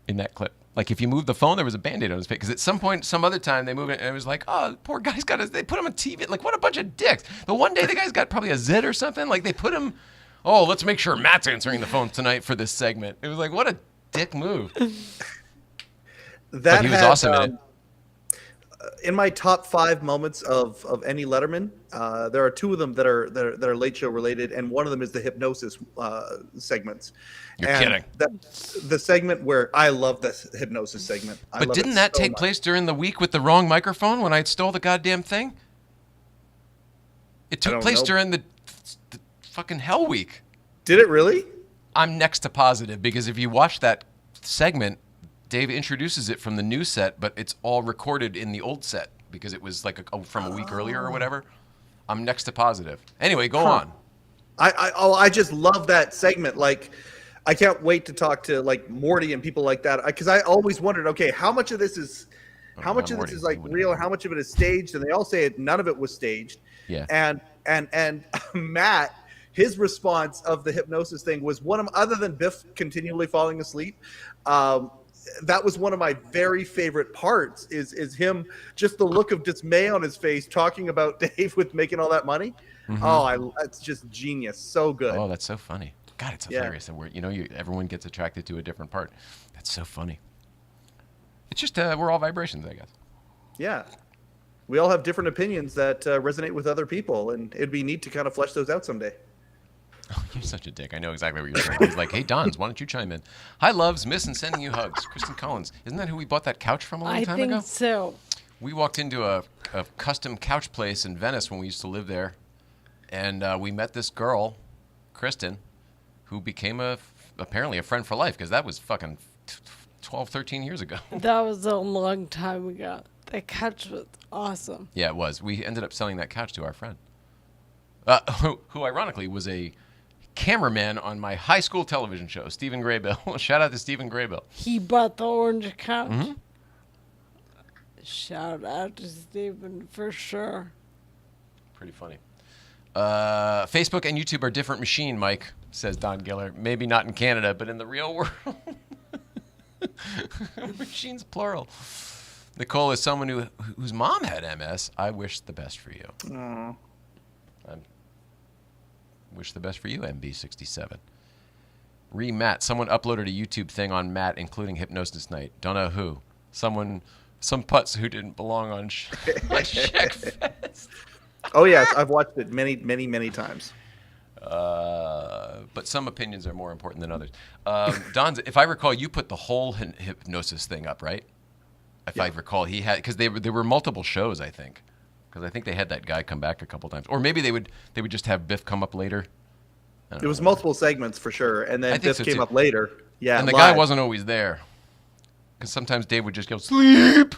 A: in that clip. Like if you moved the phone, there was a Band-Aid on his face. Because at some point, some other time, they moved it, and it was like, oh, the poor guy's got they put him on TV. Like, what a bunch of dicks. The one day the guy's got probably a zit or something. Like they put him, oh, let's make sure Matt's answering the phone tonight for this segment. It was like, what a dick move. But he was awesome in it.
B: In my top 5 moments of any Letterman, there are 2 of them that are late show related, and one of them is the hypnosis segments.
A: You're kidding.
B: The segment where I love the hypnosis segment.
A: But didn't that take place during the week with the wrong microphone when I stole the goddamn thing? It took place during the fucking Hell Week.
B: Did it really?
A: I'm next to positive because if you watch that segment, Dave introduces it from the new set, but it's all recorded in the old set because it was like from a week earlier or whatever. I'm next to positive. Anyway, go on.
B: I just love that segment. Like, I can't wait to talk to like Morty and people like that because I always wondered, okay, how much of this is like real, how much of it is staged? And they all say none of it was staged.
A: Yeah.
B: And Matt, his response of the hypnosis thing was one of, other than Biff continually falling asleep, that was one of my very favorite parts is him, just the look of dismay on his face talking about Dave with making all that money. Mm-hmm. That's just genius. So good.
A: Oh, that's so funny. God, it's hilarious. And everyone gets attracted to a different part. That's so funny. It's just we're all vibrations, I guess. Yeah.
B: We all have different opinions that resonate with other people, and it'd be neat to kind of flesh those out someday.
A: Oh, you're such a dick. I know exactly what you're saying. He's like, hey, Dons, why don't you chime in? Hi, loves, miss, and sending you hugs. Kristen Collins. Isn't that who we bought that couch from a long time ago?
C: I think so.
A: We walked into a custom couch place in Venice when we used to live there, and we met this girl, Kristen, who became apparently a friend for life, because that was fucking 12, 13 years ago.
C: That was a long time ago. That couch was awesome.
A: Yeah, it was. We ended up selling that couch to our friend, who ironically was a cameraman on my high school television show, Stephen Graybill. Shout out to Stephen Graybill.
C: He bought the orange couch.
A: Mm-hmm.
C: Shout out to Stephen for sure.
A: Pretty funny. Facebook and YouTube are different machine, Mike, says Don Giller. Maybe not in Canada, but in the real world. Machines plural. Nicole is someone whose mom had MS. I wish the best for you.
B: Aww.
A: Wish the best for you, MB67. Matt. Someone uploaded a YouTube thing on Matt, including Hypnosis Night. Don't know who. Some putz who didn't belong on Sheckfest.
B: Oh, yes. I've watched it many, many, many times.
A: But some opinions are more important than others. Don, if I recall, you put the whole hypnosis thing up, right? If I recall, he had, because there were multiple shows, I think. Because I think they had that guy come back a couple times. Or maybe they would just have Biff come up later.
B: It was multiple segments for sure. And then Biff came up later. Yeah.
A: And the guy wasn't always there. Because sometimes Dave would just go, sleep.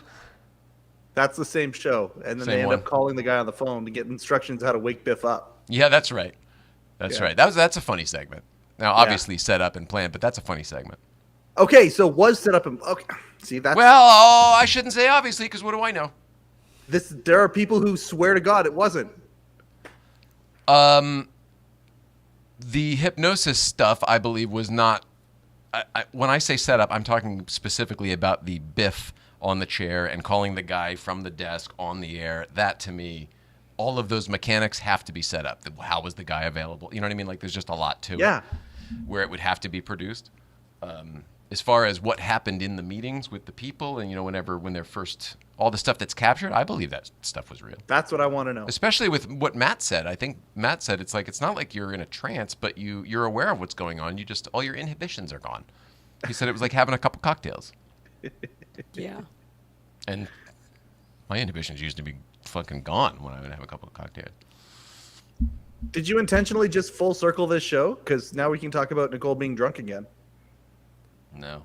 B: That's the same show. And then they end up calling the guy on the phone to get instructions how to wake Biff up.
A: Yeah, that's right. That's right. That's a funny segment. Now, obviously set up and planned, but that's a funny segment.
B: Okay, so was set up and okay. See, that's
A: I shouldn't say obviously, because what do I know?
B: There are people who swear to God it wasn't.
A: The hypnosis stuff, I believe, was not. When I say set up, I'm talking specifically about the Biff on the chair and calling the guy from the desk on the air. That, to me, all of those mechanics have to be set up. How was the guy available? You know what I mean? Like, there's just a lot to it where it would have to be produced. As far as what happened in the meetings with the people and, when they're first, all the stuff that's captured, I believe that stuff was real.
B: That's what I want to know.
A: Especially with what Matt said. I think Matt said it's not like you're in a trance, but you're aware of what's going on. All your inhibitions are gone. He said it was like having a couple cocktails.
C: Yeah.
A: And my inhibitions used to be fucking gone when I would have a couple of cocktails.
B: Did you intentionally just full circle this show? Because now we can talk about Nicole being drunk again.
A: No.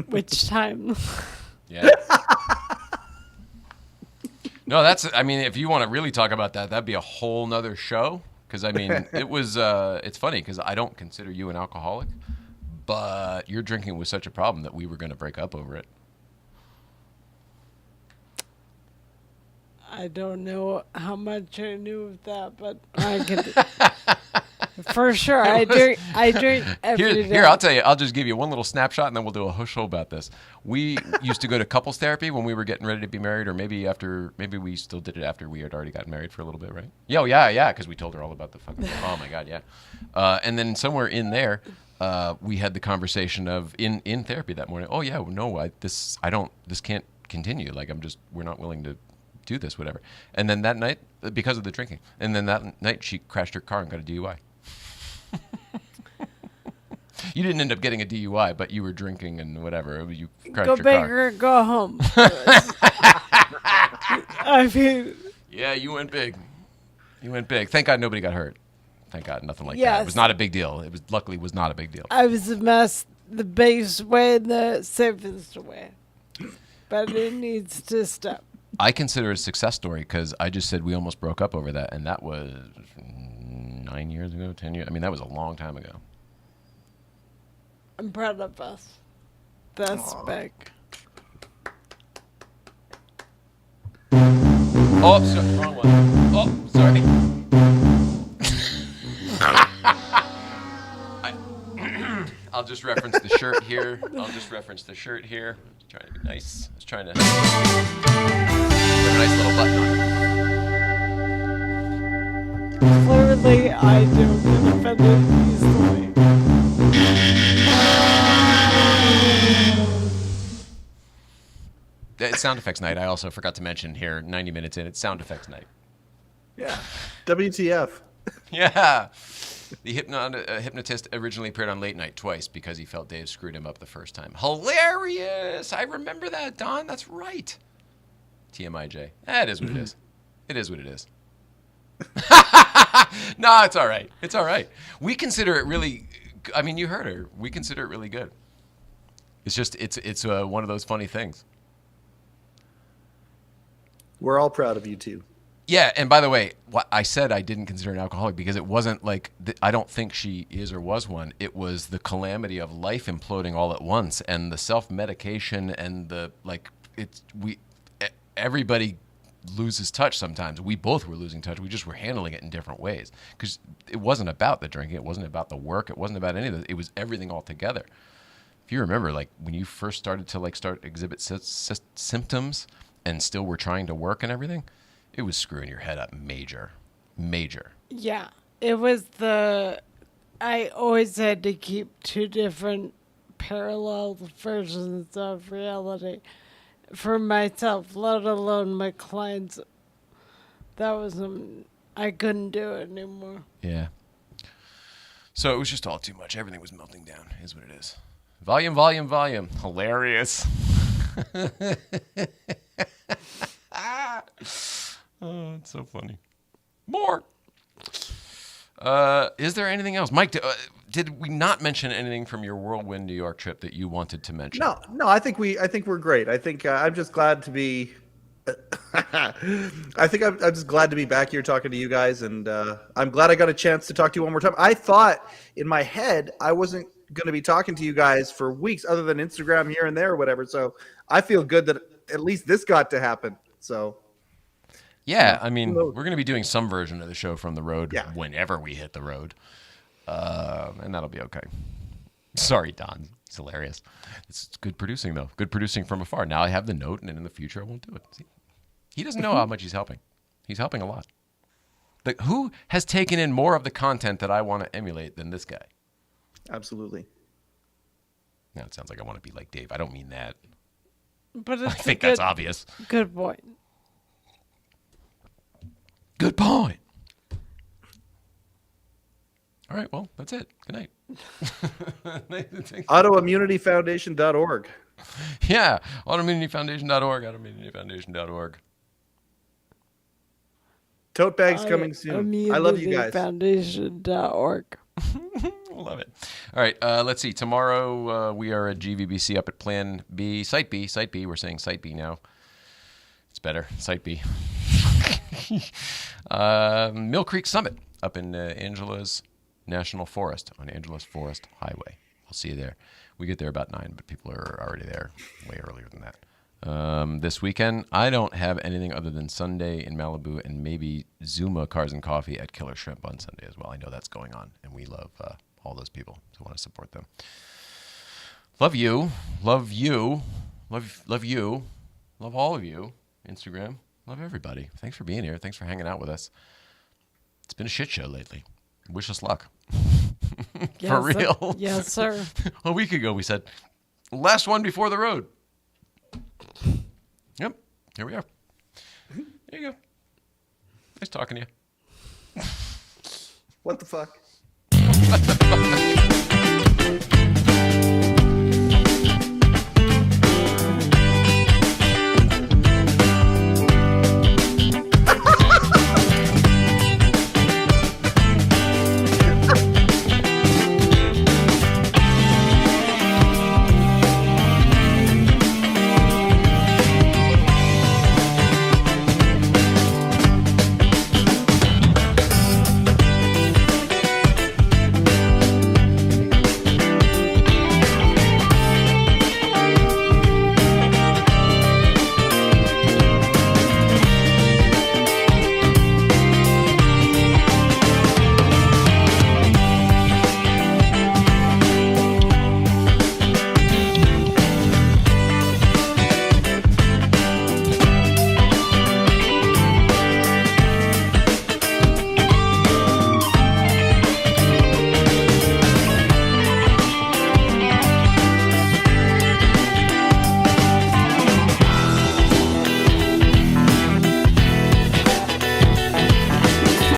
C: Which time?
A: Yeah. No, if you want to really talk about that, that'd be a whole nother show. Because, it was, it's funny because I don't consider you an alcoholic, but your drinking was such a problem that we were going to break up over it.
C: I don't know how much I knew of that, but I could. For sure, I drink every day.
A: Here, I'll tell you. I'll just give you one little snapshot, and then we'll do a whole show about this. We used to go to couples therapy when we were getting ready to be married, or maybe we still did it after we had already gotten married for a little bit, right? Yeah, because we told her all about the fucking. Oh my God, yeah. And then somewhere in there, we had the conversation of in therapy that morning. Oh yeah, no, this can't continue. Like we're not willing to do this, whatever. And then that night, because of the drinking, and then that night she crashed her car and got a DUI. You didn't end up getting a DUI, but you were drinking and whatever. You crashed your car.
C: Go big or go home. Yeah,
A: you went big. Thank God nobody got hurt. Thank God, nothing like that.
C: Yes.
A: It was not a big deal. Luckily was not a big deal.
C: I was a mess the biggest way and the safest way. But it needs to stop.
A: I consider it a success story because I just said we almost broke up over that, and that was 9 years ago, 10 years. I mean, that was a long time ago.
C: I'm proud of us. That's big.
A: Oh, sorry, wrong one. Oh, sorry. I'll just reference the shirt here. Just trying to be nice. Just trying to put a nice little button on it.
C: Clearly, I don't get offended easily.
A: It's sound effects night. I also forgot to mention here, 90 minutes in, it's sound effects night.
B: Yeah. WTF.
A: Yeah. The hypnotist originally appeared on Late Night twice because he felt Dave screwed him up the first time. Hilarious. I remember that, Don. That's right. TMIJ. It is what it is. It is what it is. No, it's all right. It's all right. We consider it really, I mean, you heard her. We consider it really good. It's just, it's one of those funny things.
B: We're all proud of you, too.
A: Yeah, and by the way, what I said I didn't consider an alcoholic because it wasn't like, I don't think she is or was one. It was the calamity of life imploding all at once and the self-medication and everybody loses touch sometimes. We both were losing touch. We just were handling it in different ways because it wasn't about the drinking. It wasn't about the work. It wasn't about any of it. It was everything all together. If you remember, like when you first started to exhibit symptoms and still were trying to work and everything, it was screwing your head up major.
C: Yeah, it was I always had to keep two different parallel versions of reality for myself, let alone my clients. That was, I couldn't do it anymore.
A: Yeah. So it was just all too much. Everything was melting down, is what it is. Volume. Hilarious. Oh, it's so funny. More. Is there anything else? Mike, did we not mention anything from your whirlwind New York trip that you wanted to mention?
B: No, I think we're great. I think I'm just glad to be I'm just glad to be back here talking to you guys, and I'm glad I got a chance to talk to you one more time. I thought in my head I wasn't going to be talking to you guys for weeks other than Instagram here and there or whatever. So I feel good that at least this got to happen. So
A: yeah, I mean, we're going to be doing some version of the show from the road whenever we hit the road, and that'll be okay. Sorry, Don. It's hilarious. It's good producing, though. Good producing from afar. Now I have the note, and in the future I won't do it. See? He doesn't know how much he's helping. He's helping a lot. Like, who has taken in more of the content that I want to emulate than this guy?
B: Absolutely.
A: Now it sounds like I want to be like Dave. I don't mean that.
C: But
A: I think that's obvious.
C: Good point.
A: Good point. All right, well, that's it. Good night.
B: Autoimmunityfoundation.org.
A: Yeah, autoimmunityfoundation.org, autoimmunityfoundation.org.
B: Tote bags coming soon. I love you guys.
C: Foundation.org.
A: Love it. All right, let's see. Tomorrow we are at GVBC up at Plan B, Site B. Site B. We're saying Site B now. It's better. Site B. Mill Creek Summit up in Angela's National Forest on Angela's Forest Highway. We'll see you there. We get there about 9, but people are already there way earlier than that. This weekend, I don't have anything other than Sunday in Malibu and maybe Zuma Cars and Coffee at Killer Shrimp on Sunday as well. I know that's going on, and we love all those people who want to support them. Love you. Love you. Love you. Love all of you. Instagram. Love everybody. Thanks for being here. Thanks for hanging out with us. It's been a shit show lately. Wish us luck. For real.
C: Yes, sir.
A: A week ago we said, last one before the road. Yep. Here we are. There you go. Nice talking to you.
B: What the fuck?